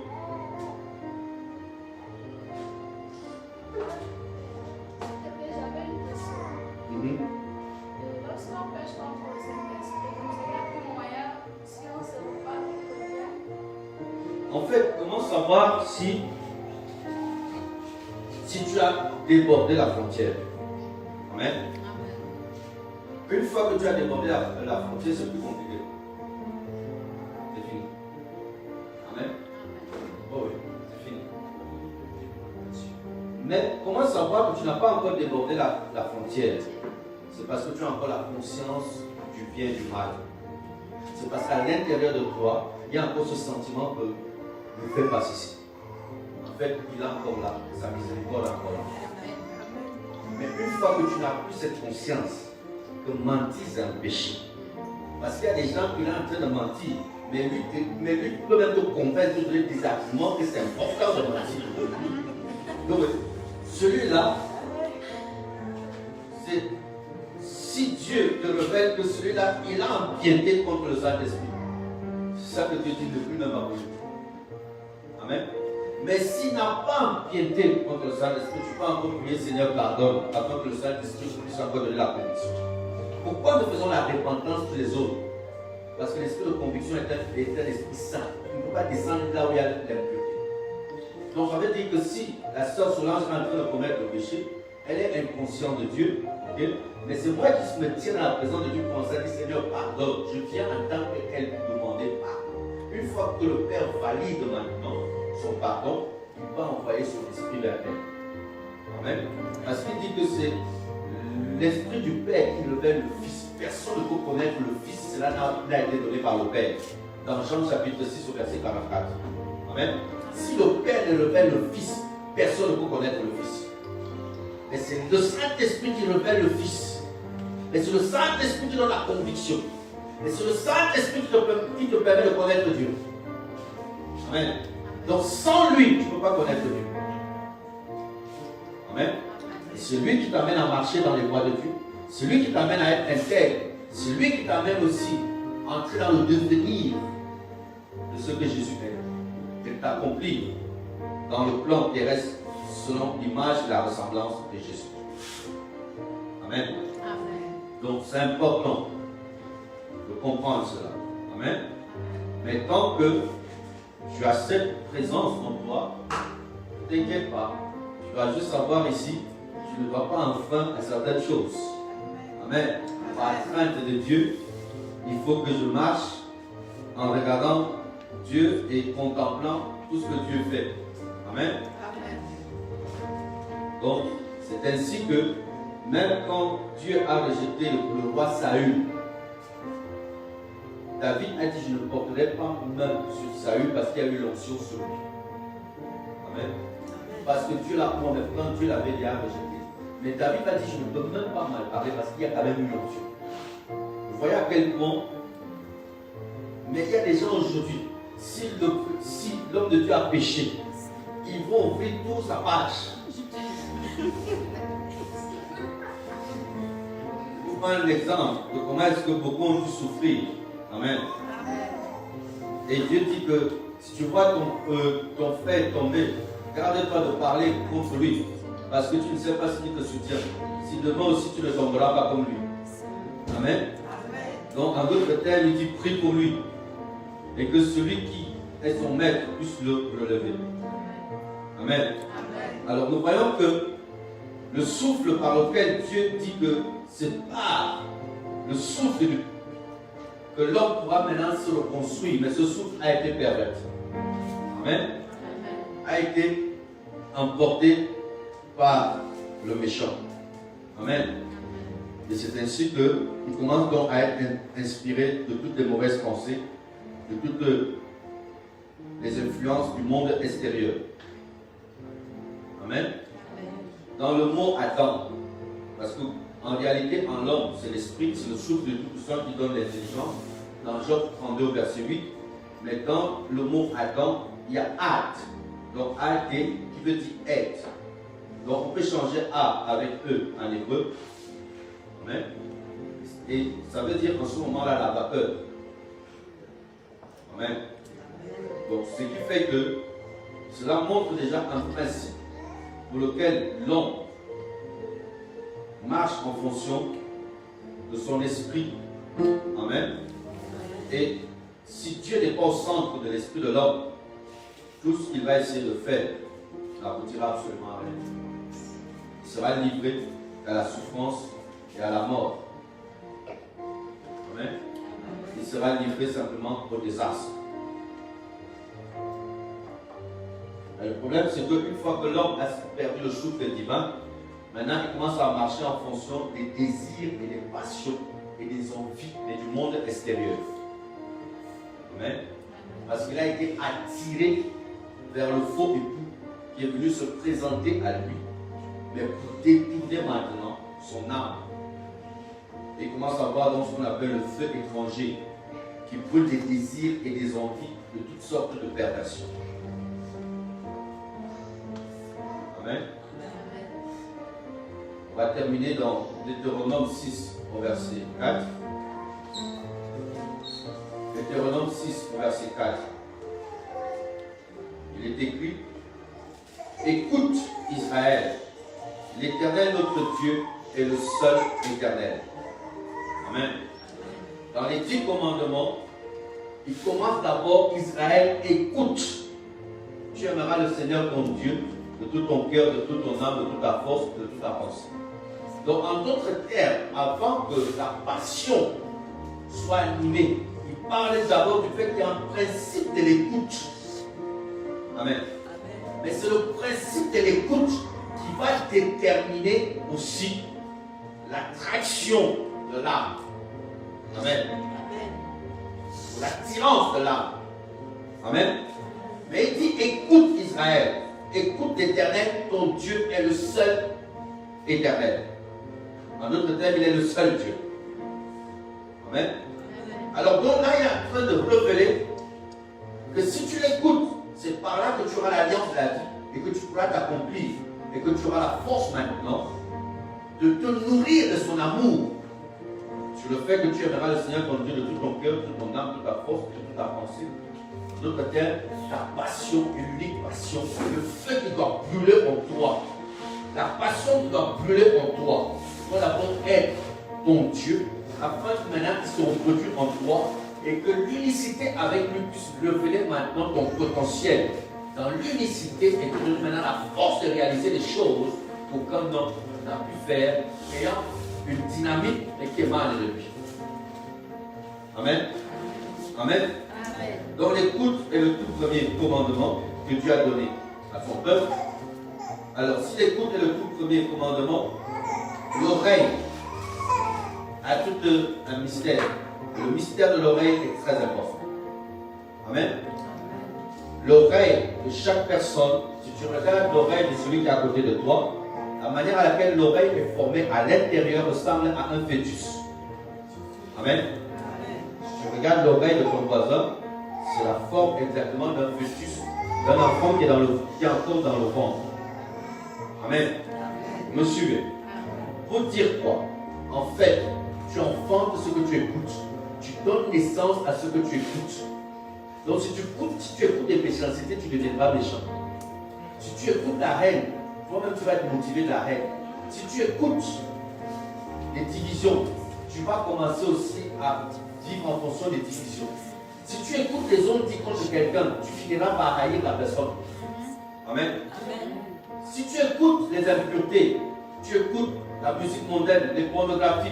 Speaker 3: J'avais une question. Lorsqu'on pêche contre le Saint-Esprit, vous avez un moyen si on ne se voit pas contre Dieu?
Speaker 1: En fait, comment savoir si tu as débordé la frontière? Amen. Une fois que tu as débordé la frontière, c'est plus compliqué. C'est fini. Amen. Oh oui, c'est fini. Mais comment savoir que tu n'as pas encore débordé la frontière? C'est parce que tu as encore la conscience du bien et du mal. C'est parce qu'à l'intérieur de toi, il y a encore ce sentiment que ne fais pas ceci. En fait, il a encore là, sa miséricorde encore là. Mais une fois que tu n'as plus cette conscience que mentir c'est un péché, parce qu'il y a des gens qui sont en train de mentir, mais lui peut même te convaincre de des arguments que c'est important de mentir. Donc, celui-là, c'est si Dieu te révèle que celui-là, il a empiété contre le Saint-Esprit. C'est ça que Dieu dit depuis même avant. Amen. Mais s'il n'a pas empiété contre le Saint-Esprit, tu peux encore prier, Seigneur, pardonne, afin que le Saint-Esprit puisse encore donner la conviction. Pourquoi nous faisons la repentance tous les autres? Parce que l'esprit de conviction est un esprit saint. Il ne peut pas descendre là où il y a l'impureté. Donc ça veut dire que si la sœur Solange est en train de commettre le péché, elle est inconsciente de Dieu, okay? Mais c'est moi qui me tiens dans la présence de Dieu pour dire, Seigneur, pardonne. Je viens en tant qu'elle pour demander pardon. Une fois que le Père valide maintenant son pardon, il va envoyer son esprit vers elle. Amen. Parce qu'il dit que c'est l'esprit du Père qui révèle le Fils. Personne ne peut connaître le Fils, cela n'a été donné par le Père. Dans Jean chapitre 6 au verset 44. Amen. Si le Père ne révèle le Fils, personne ne peut connaître le Fils. Mais c'est le Saint-Esprit qui révèle le Fils. Mais c'est le Saint-Esprit qui donne la conviction. Mais c'est le Saint-Esprit qui te permet de connaître Dieu. Amen. Donc sans lui, tu ne peux pas connaître Dieu. Amen. Et c'est lui qui t'amène à marcher dans les voies de Dieu. C'est lui qui t'amène à être intègre. C'est lui qui t'amène aussi à entrer dans le devenir de ce que Jésus est. Et t'accomplir dans le plan terrestre selon l'image et la ressemblance de Jésus. Amen.
Speaker 3: Amen.
Speaker 1: Donc c'est important de comprendre cela. Amen. Mais tant que tu as cette présence en toi, ne t'inquiète pas. Tu vas juste savoir ici, tu ne vas pas enfreindre à certaines choses. Amen. Par crainte de Dieu, il faut que je marche en regardant Dieu et contemplant tout ce que Dieu fait. Amen. Donc, c'est ainsi que, même quand Dieu a rejeté le roi Saül, David a dit, je ne porterai pas main sur Saül parce qu'il y a eu l'onction sur lui. Amen. Parce que Dieu l'a promis, quand Dieu l'avait déjà rejeté. Mais David a dit, je ne peux même pas mal parler parce qu'il y a quand même eu l'onction. Vous voyez à quel point. Mais il y a des gens aujourd'hui, si l'homme de Dieu a péché, ils vont ouvrir toute sa page. Je vous prends un exemple de comment est-ce que beaucoup ont dû souffrir. Amen. Et Dieu dit que si tu vois ton frère tomber, garde-toi de parler contre lui. Parce que tu ne sais pas ce qui te soutient. Si demain aussi tu ne tomberas pas comme lui. Amen. Donc en d'autres termes, il dit prie pour lui. Et que celui qui est son maître puisse le relever. Amen. Alors nous voyons que le souffle par lequel Dieu dit que c'est pas le souffle que l'homme pourra maintenant se reconstruire, mais ce souffle a été perverti. Amen. A été emporté par le méchant. Amen. Et c'est ainsi qu'il commence donc à être inspiré de toutes les mauvaises pensées, de toutes les influences du monde extérieur. Amen. Dans le mot Adam, parce qu'en réalité, en l'homme, c'est l'esprit, c'est le souffle de tout ça qui donne l'intelligence. Dans Job 32, verset 8, mais dans le mot Adam, il y a Ad. Donc Ad qui veut dire être. Donc on peut changer A avec E en hébreu. Amen. Et ça veut dire en ce moment-là la vapeur. Amen. Donc ce qui fait que cela montre déjà un principe pour lequel l'homme marche en fonction de son esprit. Amen. Et si Dieu n'est pas au centre de l'esprit de l'homme, tout ce qu'il va essayer de faire n'aboutira absolument à rien. Il sera livré à la souffrance et à la mort. Amen. Il sera livré simplement au désastre. Et le problème, c'est qu'une fois que l'homme a perdu le souffle divin, maintenant il commence à marcher en fonction des désirs et des passions et des envies du monde extérieur. Amen. Parce qu'il a été attiré vers le faux époux qui est venu se présenter à lui, mais pour détourner maintenant son âme. Et il commence à voir donc ce qu'on appelle le feu étranger, qui brûle des désirs et des envies de toutes sortes de perversions. Amen. On va terminer dans Deutéronome 6 au verset 4. Deutéronome 6 au verset 4. Il est écrit: écoute Israël, l'Éternel notre Dieu est le seul éternel. Amen. Dans les 10 commandements, il commence d'abord: Israël, écoute. Tu aimeras le Seigneur ton Dieu de tout ton cœur, de toute ton âme, de toute ta force, de toute ta pensée. Donc, en d'autres termes, avant que la passion soit animée, il parlait d'abord du fait qu'il y a un principe de l'écoute. Amen. Mais c'est le principe de l'écoute qui va déterminer aussi l'attraction de l'âme. Amen. L'attirance de l'âme. Amen. Mais il dit: écoute Israël, écoute l'Éternel, ton Dieu est le seul éternel. En d'autres termes, il est le seul Dieu. Amen. Alors donc là, il est en train de révéler que si tu l'écoutes, c'est par là que tu auras l'alliance de la vie et que tu pourras t'accomplir et que tu auras la force maintenant de te nourrir de son amour sur le fait que tu aimeras le Seigneur ton Dieu de tout ton cœur, de toute ton âme, de toute ta force, de toute ta pensée. En d'autres termes, ta passion, l'unique passion, le feu qui doit brûler en toi, la passion qui doit brûler en toi, doit d'abord être ton Dieu, afin que maintenant il se reproduise en toi et que l'unicité avec lui puisse révéler maintenant ton potentiel dans l'unicité et te donne maintenant la force de réaliser les choses qu'aucun homme n'a pu faire, ayant une dynamique et qui émane de lui. Amen. Amen. Amen. Donc l'écoute est le tout premier commandement que Dieu a donné à son peuple. Alors si l'écoute est le tout premier commandement, l'oreille a tout un mystère. Le mystère de l'oreille est très important. Amen. L'oreille de chaque personne, si tu regardes l'oreille de celui qui est à côté de toi, la manière à laquelle l'oreille est formée à l'intérieur ressemble à un fœtus. Amen. Si tu regardes l'oreille de ton voisin, c'est la forme exactement d'un fœtus, d'un enfant qui est encore dans le ventre. Amen. Vous me suivez? Pour dire quoi? En fait, tu enfantes ce que tu écoutes. Tu donnes naissance à ce que tu écoutes. Donc si tu écoutes des méchancetés, tu deviendras méchant. Si tu écoutes la haine, toi-même tu vas être motivé de la haine. Si tu écoutes des divisions, tu vas commencer aussi à vivre en fonction des divisions. Si tu écoutes les hommes dire contre quelqu'un, tu finiras par haïr la personne. Amen. Amen. Si tu écoutes les impuretés, tu écoutes la musique mondaine, les pornographies,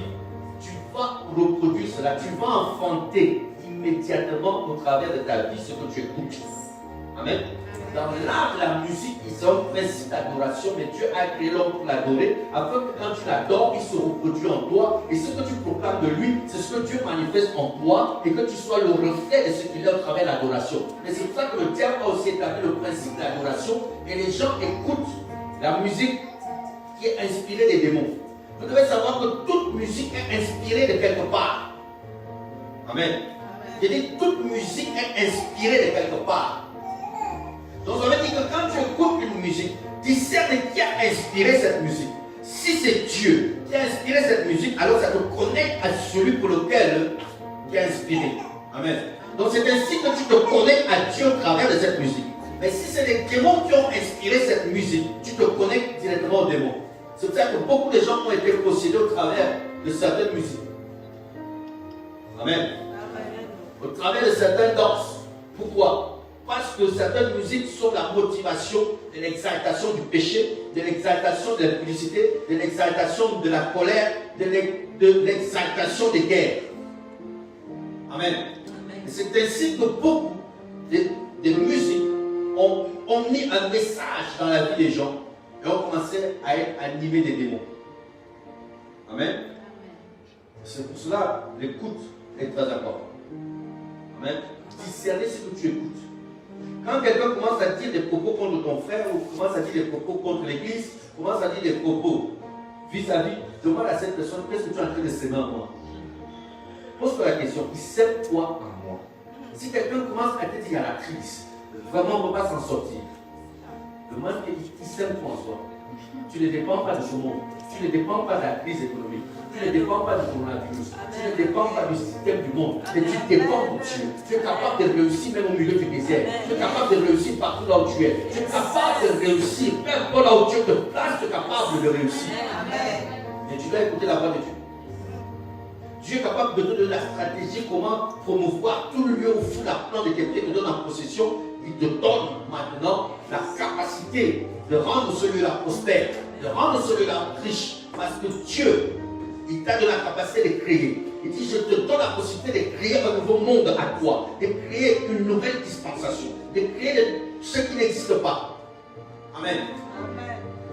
Speaker 1: tu vas reproduire cela, tu vas enfanter immédiatement au travers de ta vie ce que tu écoutes. Amen. Dans l'art de la musique, ils ont un principe d'adoration, mais Dieu a créé l'homme pour l'adorer, afin que quand tu l'adores, il se reproduit en toi, et ce que tu proclames de lui, c'est ce que Dieu manifeste en toi, et que tu sois le reflet de ce qu'il est au travers de l'adoration. Et c'est pour ça que le diable a aussi établi le principe de l'adoration, et les gens écoutent la musique qui est inspirée des démons. Vous devez savoir que toute musique est inspirée de quelque part. Amen. Je dis, toute musique est inspirée de quelque part. Donc ça veut dire que quand tu écoutes une musique, discerne qui a inspiré cette musique. Si c'est Dieu qui a inspiré cette musique, alors ça te connecte à celui pour lequel qui a inspiré. Amen. Donc c'est ainsi que tu te connectes à Dieu au travers de cette musique. Mais si c'est les démons qui ont inspiré cette musique, tu te connectes directement aux démons. C'est pour ça que beaucoup de gens ont été possédés au travers de certaines musiques. Amen. Au travers de certaines danses. Pourquoi? Parce que certaines musiques sont la motivation de l'exaltation du péché, de l'exaltation de l'impudicité, de l'exaltation de la colère, de l'exaltation des guerres. Amen. Et c'est ainsi que beaucoup de musiques ont mis un message dans la vie des gens et ont commencé à être animés des démons. Amen. C'est pour cela l'écoute est très importante. Amen. Discerner ce que tu écoutes. Quand quelqu'un commence à dire des propos contre ton frère, ou commence à dire des propos contre l'église, commence à dire des propos vis-à-vis, demande à cette personne, qu'est-ce que tu es en train de s'aimer en moi? Pose-toi la question, il s'aime quoi en moi? Si quelqu'un commence à te dire, il y a la crise, vraiment on ne peut pas s'en sortir, demande qu'il s'aime quoi en soi. Tu ne dépends pas de ce monde, tu ne dépends pas de la crise économique, tu ne dépends pas du coronavirus, tu ne dépends pas du système du monde, mais tu dépends de Dieu. Tu es capable de réussir même au milieu du désert, tu es capable de réussir partout là où tu es, tu es capable de réussir, même là où Dieu te place, tu es capable de réussir. Mais tu dois écouter la voix de Dieu. Dieu est capable de te donner la stratégie, comment promouvoir tout le lieu où sous la plante de quelqu'un te donne en possession. Il te donne maintenant la capacité de rendre celui-là prospère, de rendre celui-là riche, parce que Dieu, il t'a donné la capacité de créer. Il dit, je te donne la possibilité de créer un nouveau monde à toi, de créer une nouvelle dispensation, de créer ce qui n'existe pas. Amen.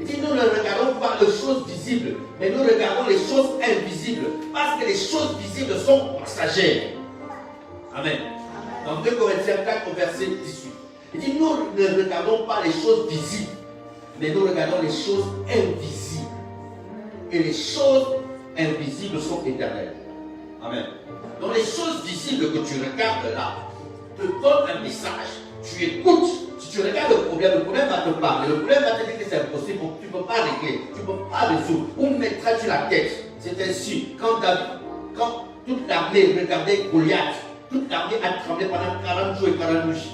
Speaker 1: Il dit, nous ne regardons pas les choses visibles, mais nous regardons les choses invisibles, parce que les choses visibles sont passagères. Amen. Dans 2 Corinthiens 4, verset 18. Il dit, nous ne regardons pas les choses visibles, mais nous regardons les choses invisibles. Et les choses invisibles sont éternelles. Amen. Donc les choses visibles que tu regardes là, te donnent un message. Tu écoutes. Si tu regardes le problème va te parler. Le problème va te dire que c'est impossible. Tu ne peux pas régler. Tu ne peux pas résoudre. Où mettras-tu la tête? C'est ainsi. Quand toute l'armée regardait Goliath, toute l'armée a tremblé pendant 40 jours et 40 nuits.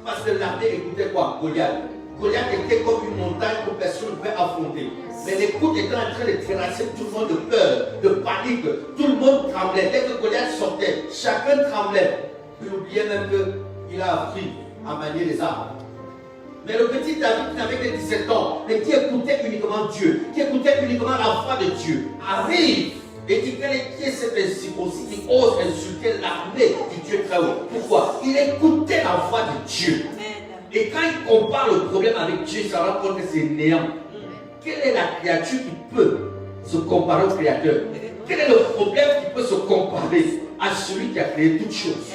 Speaker 1: Parce que l'armée écoutait quoi? Goliath. Goliath était comme une montagne que personne ne pouvait affronter. Mais les coups étaient en train de terrasser tout le monde de peur, de panique. Tout le monde tremblait. Dès que Goliath sortait, chacun tremblait. Il oubliait même qu'il a appris à manier les armes. Mais le petit David qui n'avait que 17 ans, mais qui écoutait uniquement Dieu, qui écoutait uniquement la voix de Dieu, arrive et dit qui est cet incirconcis qui ose insulter l'armée du Dieu très haut. Pourquoi? Il écoutait la voix de Dieu. Et quand il compare le problème avec Dieu, il se rend compte que c'est néant. Quelle est la créature qui peut se comparer au Créateur? Quel est le problème qui peut se comparer à celui qui a créé toutes choses?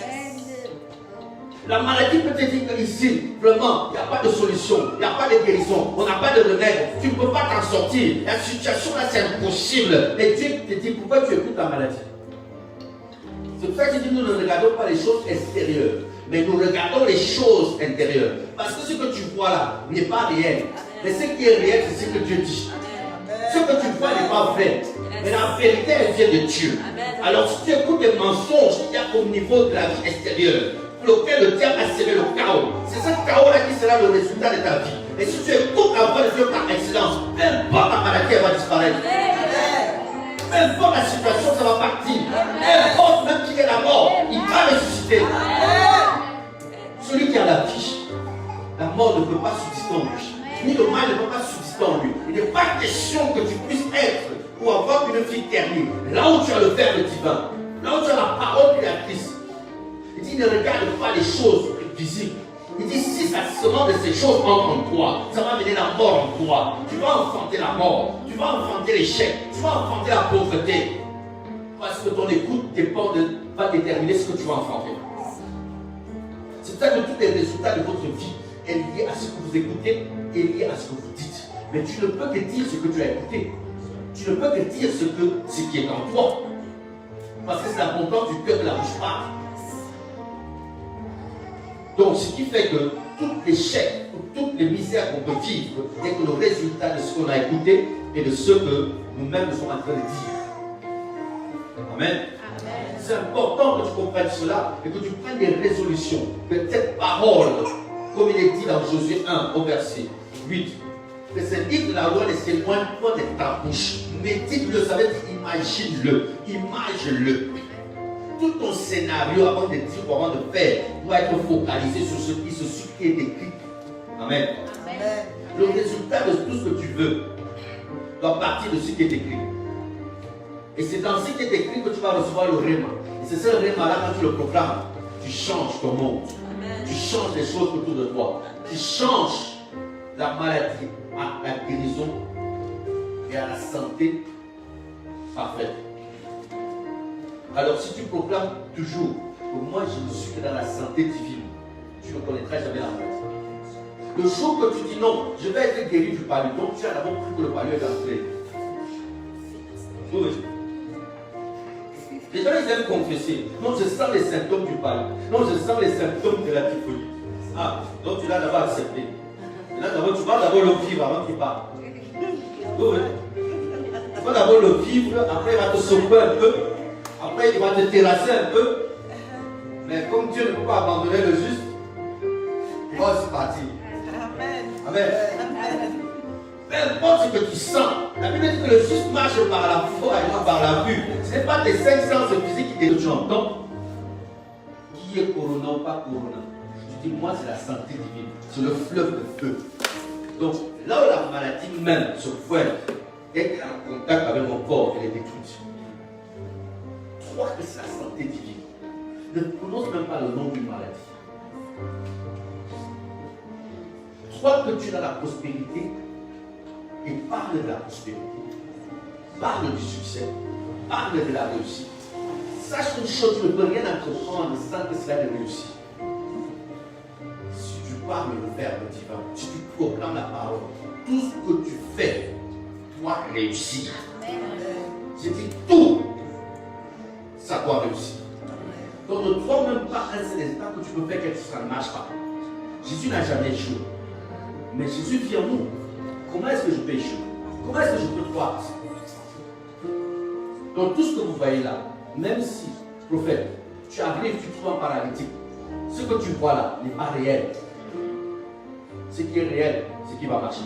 Speaker 1: La maladie peut te dire qu'ici, vraiment, il n'y a pas de solution, il n'y a pas de guérison, on n'a pas de remède, tu ne peux pas t'en sortir. La situation là, c'est impossible. Et Dieu te dit, pourquoi tu écoutes la maladie? C'est pour ça que je dis, nous ne regardons pas les choses extérieures, mais nous regardons les choses intérieures. Parce que ce que tu vois là n'est pas réel. Mais ce qui est réel, c'est ce que Dieu dit. Ce que tu vois n'est pas vrai. Mais la vérité, elle vient de Dieu. Alors si tu écoutes des mensonges qu'il y a au niveau de la vie extérieure, lequel le diable a semé le chaos. C'est ce chaos-là qui sera le résultat de ta vie. Et si tu écoutes la voix de Dieu par excellence, peu importe la maladie, elle va disparaître. Peu importe la situation, ça va partir. Peu importe même qui est la mort, il va ressusciter. Celui qui a la vie, la mort ne peut pas subsister en lui. Ni le mal ne peut pas subsister en lui. Il n'est pas question que tu puisses être ou avoir une vie terminée. Là où tu as le verbe divin, là où tu as la parole créatrice. Il dit ne regarde pas les choses visibles. Il dit si ça seulement de ces choses entre en toi, ça va amener la mort en toi. Tu vas enfanter la mort, tu vas enfanter l'échec, tu vas enfanter la pauvreté. Parce que ton écoute va déterminer ce que tu vas enfanter. C'est pour ça que tous les résultats de votre vie sont liés à ce que vous écoutez et liés à ce que vous dites. Mais tu ne peux que dire ce que tu as écouté. Tu ne peux que dire ce qui est en toi. Parce que c'est la contente du cœur de la bouche parle. Donc, ce qui fait que tout l'échec, toutes les misères qu'on peut vivre n'est que le résultat de ce qu'on a écouté et de ce que nous-mêmes sommes en train de dire. Amen. C'est important que tu comprennes cela et que tu prennes des résolutions. Que cette parole, comme il est dit dans Josué 1, au verset 8, que ce livre de la loi ne s'éloigne pas de ta bouche. Médite-le, ça veut dire imagine-le, imagine-le. Tout ton scénario avant de dire ou avant de faire doit être focalisé sur ce qui est écrit. Amen. Amen. Le résultat de tout ce que tu veux doit partir de ce qui est écrit. Et c'est dans ce qui est écrit que tu vas recevoir le rhéma. Et c'est ce rhéma-là, quand tu le proclames, tu changes ton monde. Amen. Tu changes les choses autour de toi. Amen. Tu changes la maladie à la guérison et à la santé parfaite. Alors si tu proclames toujours que moi je ne suis que dans la santé divine, tu ne connaîtras jamais la maladie. Le jour que tu dis non, je vais être guéri du palu, donc tu as d'abord cru que le palu est entré. Oui. Les gens ils aiment confesser. Non, je sens les symptômes du palu. Non, je sens les symptômes de la typhoïde. Ah, donc tu l'as d'abord accepté. Maintenant, tu vas d'abord le vivre avant qu'il parte. Oui. Tu vas d'abord le vivre, après il va te secouer un peu. Après, il va te terrasser un peu. Mais comme Dieu ne peut pas abandonner le juste, oh, c'est parti. Amen. Amen. Peu importe ce que tu sens. La Bible dit que le juste marche par la foi et non par la vue. Ce n'est pas tes 5 sens physiques qui te tu entends. Qui est corona ou pas corona. Je dis, moi, c'est la santé divine. C'est le fleuve de feu. Donc, là où la maladie même se pointe, dès qu'elle est en contact avec mon corps, elle est détruite. Crois que c'est la santé divine. Ne prononce même pas le nom d'une maladie. Crois que tu es dans la prospérité et parle de la prospérité. Parle du succès. Parle de la réussite. Sache une chose, tu ne peux rien entreprendre sans que cela ne réussisse. Si tu parles le verbe divin, si tu proclames la parole, tout ce que tu fais doit réussir. Je dis tout. Ça doit réussir. Donc ne crois même pas un seul instant que tu peux faire quelque chose, ça ne marche pas. Jésus n'a jamais échoué. Mais Jésus vit en nous. Comment est-ce que je peux échouer? Comment est-ce que je peux croire? Donc tout ce que vous voyez là, même si, prophète, tu arrives, tu trouves un paralytique, ce que tu vois là n'est pas réel.
Speaker 4: ce qui est réel, ce qui va marcher.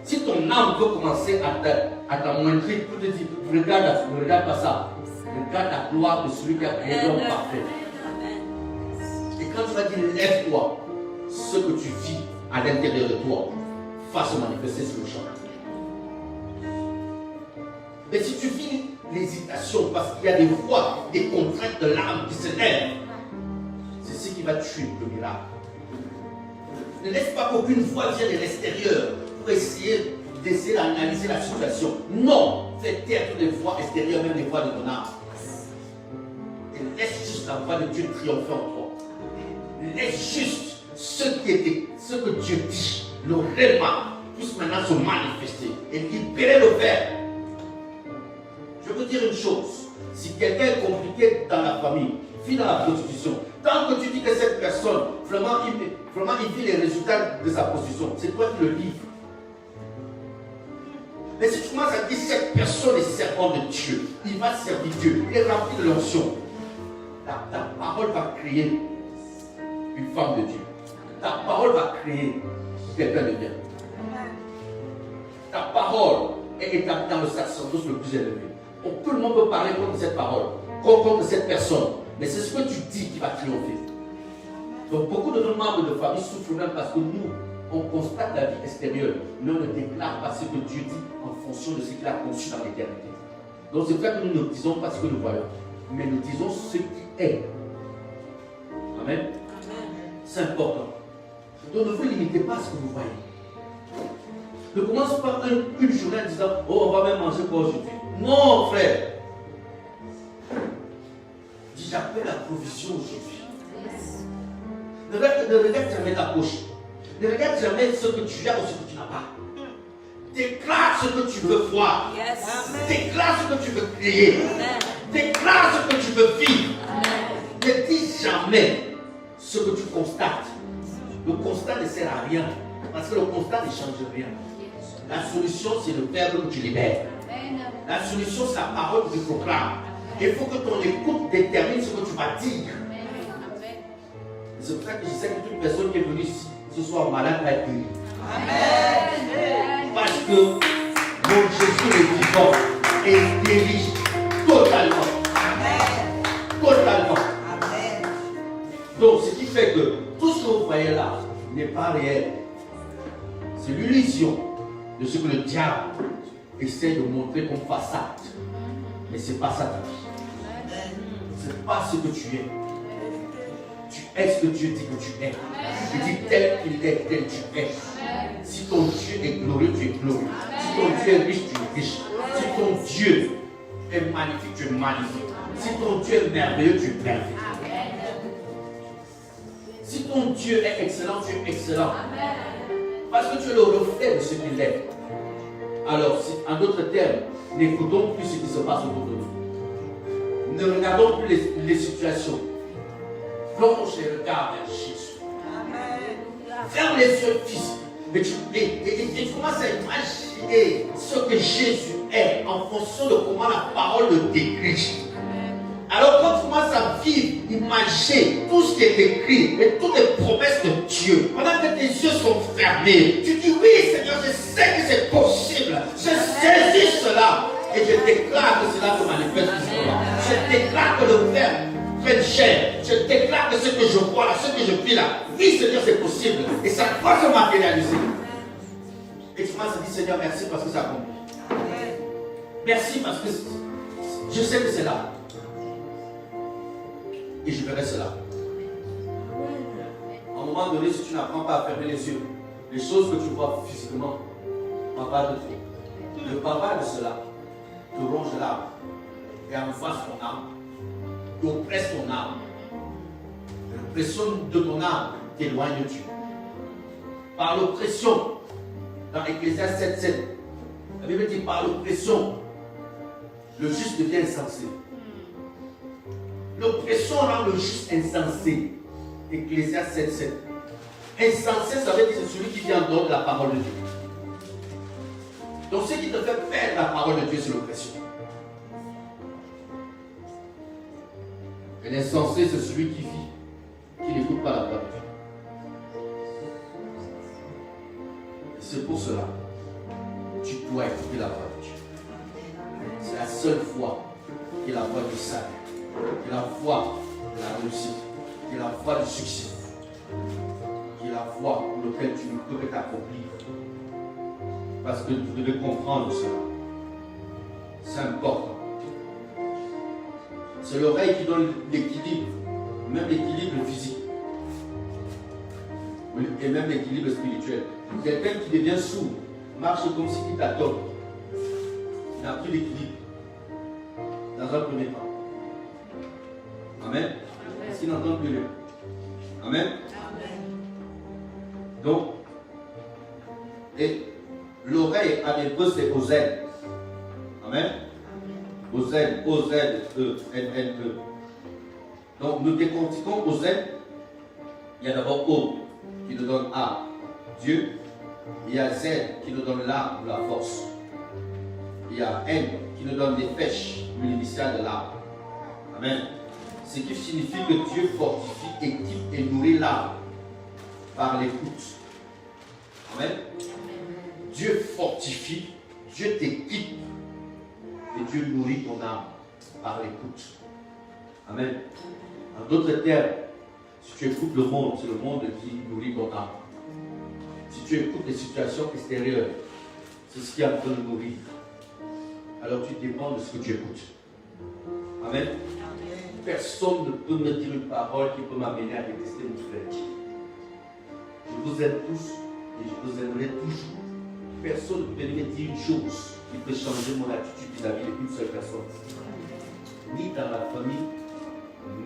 Speaker 4: Si ton âme veut commencer à t'amoindrir, pour te dire, ne regarde pas ça. Regarde la gloire de celui qui a créé l'homme parfait. Et quand tu vas dire, lève-toi, ce que tu vis à l'intérieur de toi va se manifester sur le champ. Mais si tu vis l'hésitation parce qu'il y a des voix, des contraintes de l'âme qui se lèvent, c'est ce qui va tuer le miracle. Ne laisse pas qu'aucune voix vienne de l'extérieur pour essayer d'analyser la situation. Non, fais taire toutes les voix extérieures, même les voix de ton âme. Et laisse juste la voix de Dieu triompher en toi. Laisse juste ce que Dieu dit, le réma, puisse maintenant se manifester et libérer le verbe. Je veux dire une chose, si quelqu'un est compliqué dans la famille, vit dans la prostitution, tant que tu dis que cette personne, vraiment il vit les résultats de sa prostitution, c'est toi qui le livres. Mais si tu commences à dire cette personne est servant de Dieu, il va servir Dieu, il est rempli de l'onction, ta parole va créer une femme de Dieu. Ta parole va créer quelqu'un de bien. Ta parole est établie dans le sacerdoce le plus élevé. Tout le monde peut parler contre cette parole, contre cette personne, mais c'est ce que tu dis qui va triompher. Donc beaucoup de nos membres de famille souffrent même parce que nous, on constate la vie extérieure, mais on ne déclare pas ce que Dieu dit en fonction de ce qu'il a conçu dans l'éternité. Donc c'est pour ça que nous ne disons pas ce que nous voyons, mais nous disons ce qui est. Amen. C'est important. Donc ne vous limitez pas à ce que vous voyez. Ne commence pas une journée en disant, oh, on va même manger quoi aujourd'hui. Non, frère. Dis, j'appelle la provision aujourd'hui. Ne regarde jamais ta poche. Ne regarde jamais ce que tu as ou ce que tu n'as pas. Déclare ce que tu veux voir. Déclare ce que tu veux créer. Déclare ce que tu veux vivre. Ne dis jamais ce que tu constates. Le constat ne sert à rien. Parce que le constat ne change rien. La solution, c'est le verbe que tu libères. La solution, c'est la parole que tu proclames. Il faut que ton écoute détermine ce que tu vas dire. C'est pour ça que je sais que toute personne qui est venue ici ce soir malade va être guérie. Parce que mon Jésus le vivant est guéri totalement. Totalement. Donc, ce qui fait que tout ce que vous voyez là n'est pas réel. C'est l'illusion de ce que le diable essaie de montrer comme façade. Mais ce n'est pas ça ta vie. Ce n'est pas ce que tu es. Tu es ce que Dieu dit que tu es. Il dit tel qu'il est, tel tu es. Si ton Dieu est glorieux, tu es glorieux. Si ton Dieu est riche, tu es riche. Si ton Dieu est magnifique, tu es magnifique. Si ton Dieu est merveilleux, tu es merveilleux. Si ton Dieu est excellent, tu es excellent. Parce que tu es le reflet de ce qu'il est. Alors, en d'autres termes, n'écoutons plus ce qui se passe autour de nous. Ne regardons plus les situations. Plonge les regards vers Jésus. Ferme les yeux physiques. Et tu commences à imaginer ce que Jésus est en fonction de comment la parole le décrit. Alors quand tu commences à vivre, imaginer tout ce qui est écrit et toutes les promesses de Dieu, pendant que tes yeux sont fermés, tu dis oui Seigneur, je sais que c'est possible, je saisis cela et je déclare que cela se manifeste justement. Je déclare que le Verbe prenne chair, je déclare que ce que je vois là, ce que je vis là, oui Seigneur c'est possible et ça va se matérialiser. Et tu commences à dire Seigneur merci parce que ça accomplit. Merci parce que je sais que c'est là. Et je verrai cela. À un moment donné, si tu n'apprends pas à fermer les yeux, les choses que tu vois physiquement, bavard de toi. Le bavard de cela te ronge l'âme et envoie ton âme, et oppresse ton âme. L'oppression de ton âme t'éloigne de Dieu. Par l'oppression, dans Ecclésiaste 7:7, la Bible dit par l'oppression, le juste devient insensé. L'oppression rend le juste insensé. Ecclésiaste 7:7. Insensé, ça veut dire c'est celui qui vient en dehors de la parole de Dieu. Donc ce qui te fait perdre la parole de Dieu, c'est l'oppression. Et l'insensé, c'est celui qui vit, qui n'écoute pas la parole de Dieu. C'est pour cela, tu dois écouter la voix de Dieu. C'est la seule voix qui est la voix du salut, qui est la voix de la réussite, qui est la voix du succès, qui est la voix pour laquelle tu ne peux que t'accomplir. Parce que tu devais comprendre cela. C'est important. C'est l'oreille qui donne l'équilibre, même l'équilibre physique. Et même l'équilibre spirituel. Quelqu'un qui devient sourd marche comme si il t'attend. Il n'a plus d'équilibre. Dans un premier temps. Amen. Est-ce qu'il n'entend plus rien? Amen. Donc, et l'oreille à l'hébreu c'est Ozen. Amen. Ozen, O-Z-E-N-N-E. Donc nous décortiquons Ozen. Il y a d'abord O qui nous donne A, Dieu. Il y a Z qui nous donne l'A, la force. Il y a N qui nous donne des pêches, l'initiale de l'âme. Amen. Ce qui signifie que Dieu fortifie, équipe et nourrit l'âme par l'écoute. Amen. Dieu fortifie, Dieu t'équipe et Dieu nourrit ton âme par l'écoute. Amen. En d'autres termes, si tu écoutes le monde, c'est le monde qui nourrit ton âme. Si tu écoutes les situations extérieures, c'est ce qui est en train de nourrir. Alors tu dépends de ce que tu écoutes. Amen. Personne ne peut me dire une parole qui peut m'amener à détester mon frère. Je vous aime tous et je vous aimerai toujours. Personne ne peut me dire une chose qui peut changer mon attitude vis-à-vis d'une seule personne. Ni dans la famille,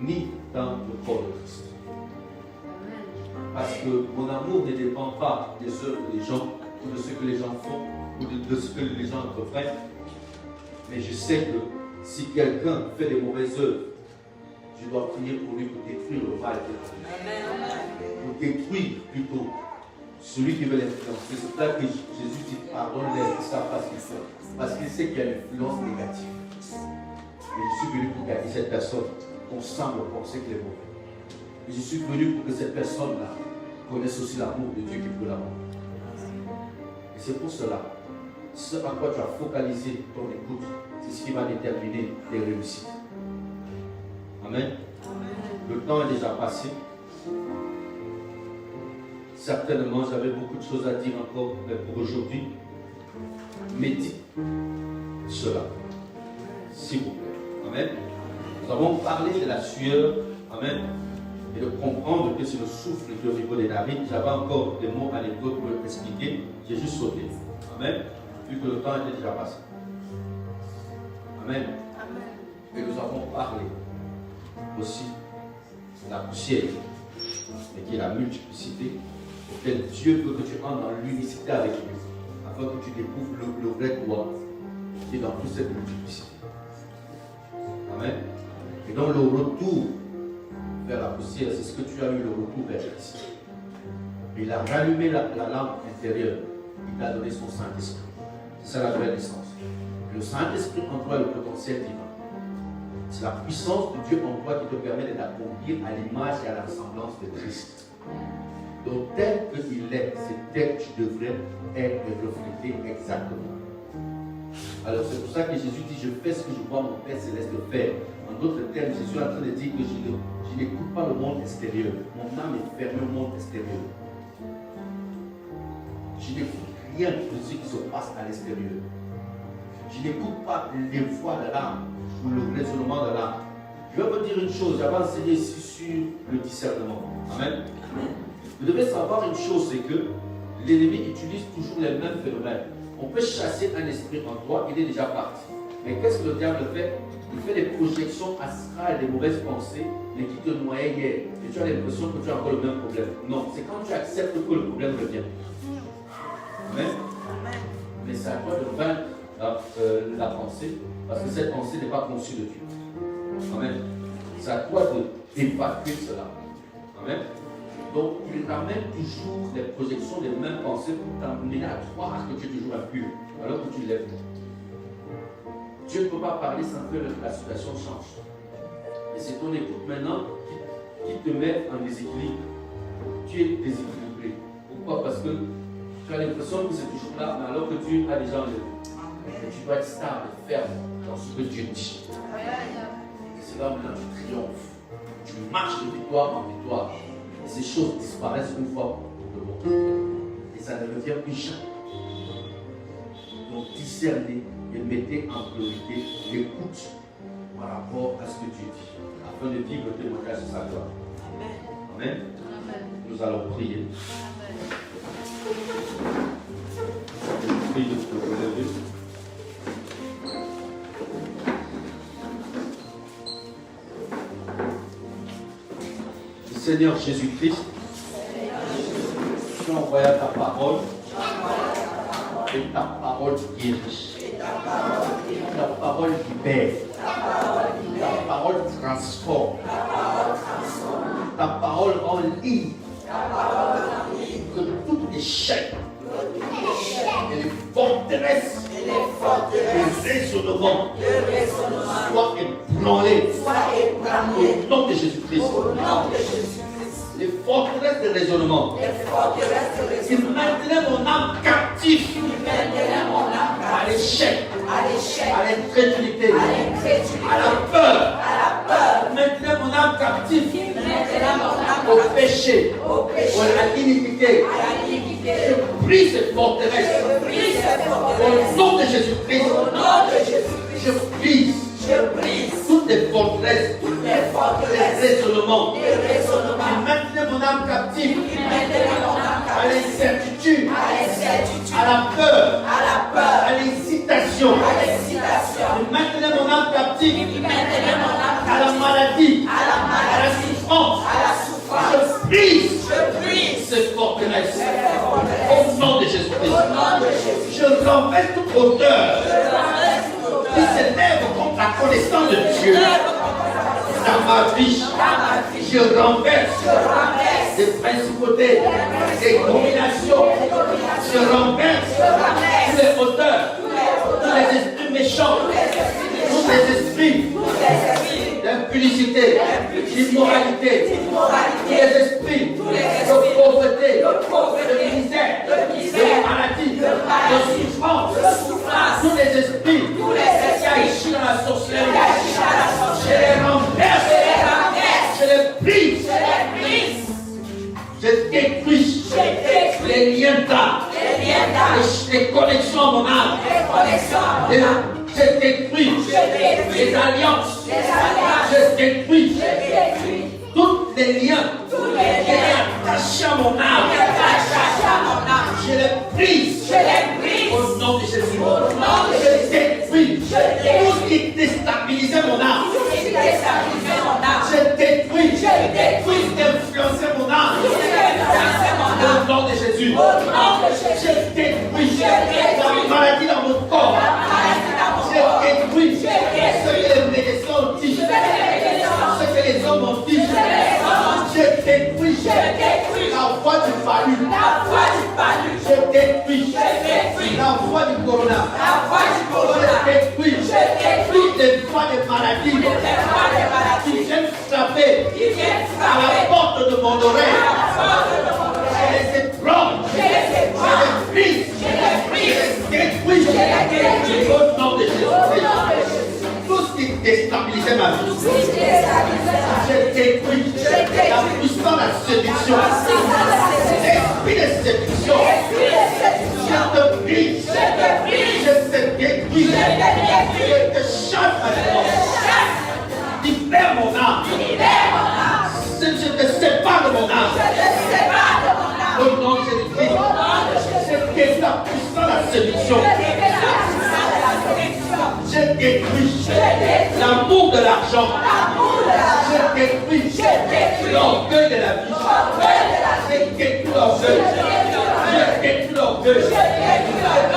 Speaker 4: ni dans le corps de Christ. Parce que mon amour ne dépend pas des œuvres des gens, ou de ce que les gens font, ou de ce que les gens entreprennent. Mais je sais que si quelqu'un fait des mauvaises œuvres, je dois prier pour lui pour détruire le mal qu'il a. Pour détruire plutôt celui qui veut l'influencer. C'est pour ça que Jésus dit pardonne-les, ils ne savent pas ce qu'ils font. Parce qu'il sait qu'il y a une influence négative. Et je suis venu pour garder cette personne qu'on semble penser qu'elle est mauvaise. Et je suis venu pour que cette personne-là connaisse aussi l'amour de Dieu qui peut l'amour. Et c'est pour cela, ce à quoi tu as focalisé ton écoute, c'est ce qui va déterminer tes réussites. Amen. Le temps est déjà passé. Certainement, j'avais beaucoup de choses à dire encore, mais pour aujourd'hui, médite cela, s'il vous plaît. Amen. Nous avons parlé de la sueur. Amen. Et de comprendre que c'est le souffle qui est au niveau des narines. J'avais encore des mots à l'époque pour l'expliquer. J'ai juste sauté. Amen. Vu que le temps était déjà passé. Amen. Et nous avons parlé aussi de la poussière, mais qui est la multiplicité, auquel Dieu veut que tu entres dans l'unicité avec lui, afin que tu découvres le vrai toi qui est dans toute cette multiplicité. Amen. Et donc le retour vers la poussière, c'est ce que tu as eu, le retour vers Christ. Il a rallumé la lampe intérieure, il t'a donné son Saint-Esprit. C'est ça la vraie naissance. Le Saint-Esprit en toi est le potentiel divin. C'est la puissance de Dieu en toi qui te permet de t'accomplir à l'image et à la ressemblance de Christ. Donc tel qu'il est, c'est tel que tu devrais être et refléter exactement. Alors c'est pour ça que Jésus dit, je fais ce que je vois mon Père Céleste faire. En d'autres termes, Jésus est en train de dire que je n'écoute pas le monde extérieur. Mon âme est fermée au monde extérieur. Je n'écoute rien de ce qui se passe à l'extérieur. Je n'écoute pas les voix de l'âme ou le raisonnement de l'âme. Je vais vous dire une chose, j'avais enseigné ici sur le discernement. Amen. Vous devez savoir une chose, c'est que l'ennemi utilise toujours les mêmes phénomènes. On peut chasser un esprit en toi, il est déjà parti. Mais qu'est-ce que le diable fait? Il fait des projections astrales, des mauvaises pensées, mais qui te noyaient hier. Et tu as l'impression que tu as encore le même problème. Non, c'est quand tu acceptes que le problème revient. Amen. Mais c'est à toi de vaincre la pensée, parce que cette pensée n'est pas conçue de Dieu. Amen. C'est à toi d'évacuer cela. Amen. Donc, il ramène toujours les projections des mêmes pensées pour t'amener à croire que tu es toujours impur, alors que tu l'es. Dieu ne peut pas parler sans que la situation change. Et c'est ton écoute maintenant qui te met en déséquilibre. Tu es déséquilibré. Pourquoi? Parce que tu Tu as l'impression que c'est toujours là, mais alors que Dieu a déjà enlevé. Mais tu dois être stable et ferme dans ce que Dieu dit. Et c'est là maintenant tu triomphes. Tu marches de victoire en victoire. Et ces choses disparaissent une fois pour de bon. Et ça ne revient plus jamais. Donc discernez et mettez en priorité l'écoute par rapport à ce que Dieu dit, afin de vivre le témoignage de sa gloire. Amen. Amen. Nous allons prier. Je prie de vous lever. Seigneur Jésus-Christ, tu envoies ta parole et ta parole guérit. Ta parole libère. Ta parole transforme. Ta parole rend libre. Que tout échec et les forteresses de raisonnement soient ébranlées au nom de Jésus-Christ. Les forteresses de raisonnement qui maintenaient mon âme captive à l'échec, à l'incrédulité, à la peur. Maintenez mon âme captive au péché, à l'iniquité. Je brise cette forteresse au nom de Jésus-Christ. Je brise toutes les forteresses de raisonnement qui maintenaient mon âme captive à l'incertitude, à la peur, à l'hésitation. Je maintenais mon âme captive à la maladie, à la souffrance. Je brise ces forteresses au nom de Jésus-Christ. Je renverse toute hauteur qui s'élève contre la connaissance de Dieu dans ma vie. Je renverse des principautés, des dominations. Je renverse tous les hauteurs, tous les esprits méchants, tous les esprits d'impudicité, d'immoralité, tous les esprits de pauvreté, de misère, de maladie, de souffrance, tous les esprits qui agissent dans la sorcellerie. Je les renverse, je les brise, je détruis les liens d'âme, les connexions à mon âme. Je détruis les alliances. Je détruis tous les liens qui sont attachés à mon âme. Je les brise au nom de Jésus. Je détruis tout ce qui déstabilisait mon âme. Je détruis tout ce qui influençait mon âme. Au nom de Jésus. Je détruis la maladie dans mon corps. Je détruis ce que les médecins ont dit, ce que les hommes ont dit. Je détruis la voie du palu. Je détruis la voie du corona. Je détruis toutes les voies des maladies qui viennent frapper à la porte de mon oreille. Je les ébranle, je les brise, je les détruis au nom de Jésus. Tout ce qui déstabilisait ma vie, je détruis la puissance de la séduction. L'esprit de séduction, je te brise, je te détruis, je te chasse maintenant. Libère mon âme. Je te sépare de mon âme. Au nom de Jésus-Christ, c'est la puissance de la séduction. Je détruis l'amour de l'argent. Je détruis l'orgueil de la vie. Je détruis l'orgueil. Je détruis l'orgueil. Je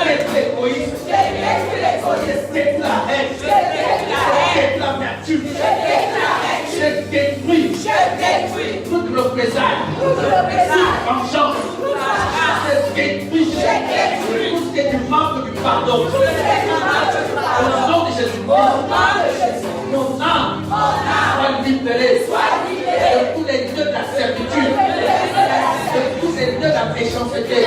Speaker 4: détruis l'égoïsme. Je détruis la haine. Je détruis l'amertume. Je détruis toute représailles, toute vengeance. Je détruis tout ce qui est du manque du pardon. Au nom de Jésus-Christ, mon âme soit libérée de tous les nœuds de la servitude, de tous les nœuds de la méchanceté.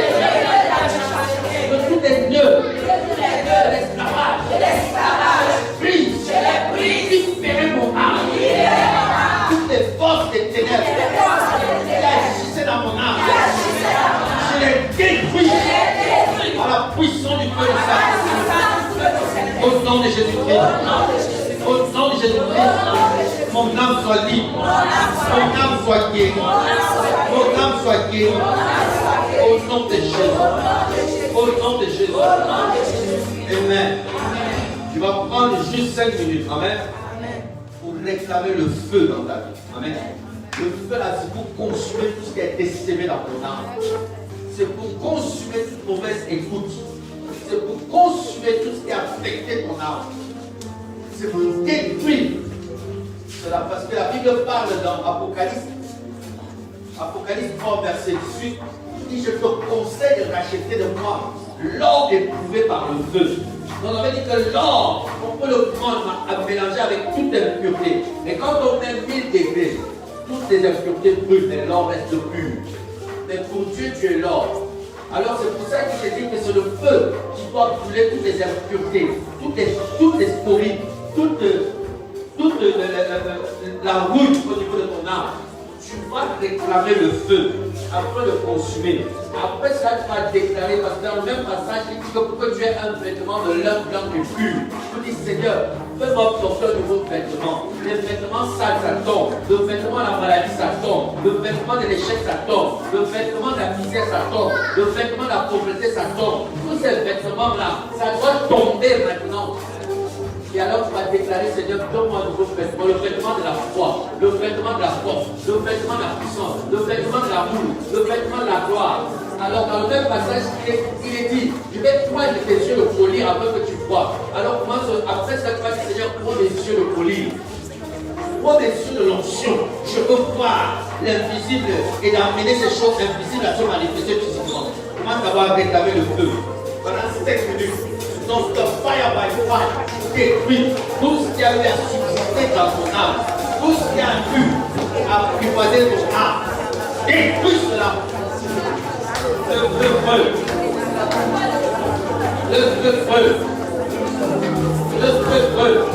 Speaker 4: Au nom de Jésus-Christ, mon âme soit libre. Mon âme soit guérie. Mon âme soit guérie. Au nom de Jésus. Au nom de Jésus. Amen. Tu vas prendre juste 5 minutes. Amen. Pour réclamer le feu dans ta vie. Amen. Le feu là, c'est pour consumer tout ce qui a été sémé dans ton âme. C'est pour consumer toute mauvaise écoute. C'est pour consumer tout ce qui a affecté ton âme. C'est pour détruire. C'est là parce que la Bible parle dans Apocalypse 3, verset 18. Il dit, je te conseille de racheter de moi l'or éprouvé par le feu. Donc on avait dit que l'or, on peut le prendre à mélanger avec toute impureté. Mais quand on met 1000 degrés, toutes les impuretés brûlent, mais l'or reste pur. Mais pour Dieu, tu es l'or. Alors c'est pour ça qu'il s'est dit que c'est le feu qui doit brûler toutes les impuretés, toutes les scories, toute la rouille au niveau de ton âme. Tu vas réclamer le feu afin de consumer. Après ça, tu vas déclarer, parce que dans le même passage, il dit que pour que tu aies un vêtement de lin blanc et pur, tu dis Seigneur, fais-moi porter un nouveau vêtement. Les vêtements sales, ça tombe. Le vêtement de la maladie, ça tombe. Le vêtement de l'échec, ça tombe. Le vêtement de la misère, ça tombe. Le vêtement de la pauvreté, ça tombe. Tous ces vêtements-là, ça doit tomber maintenant. Et alors tu vas déclarer, Seigneur, donne-moi un nouveau vêtement, le vêtement de la foi, le vêtement de la force, le vêtement de la puissance, le vêtement de l'amour, le vêtement de la gloire. Alors dans le même passage, il est dit, je vais poindre tes yeux de folie afin que tu vois. Alors après ça, tu vas dire, Seigneur, prends mes yeux de folie. Prends mes yeux de l'onction. Je veux voir l'invisible et d'amener ces choses invisibles à se manifester physiquement. Commence d'abord à réclamer le feu. Pendant 5 minutes. Donc, the fire by fire détruit tout ce qui a eu à subsister dans ton âme, tout ce qui a eu à apprivoiser ton âme. Détruis cela. Le feu. Le feu. Le feu.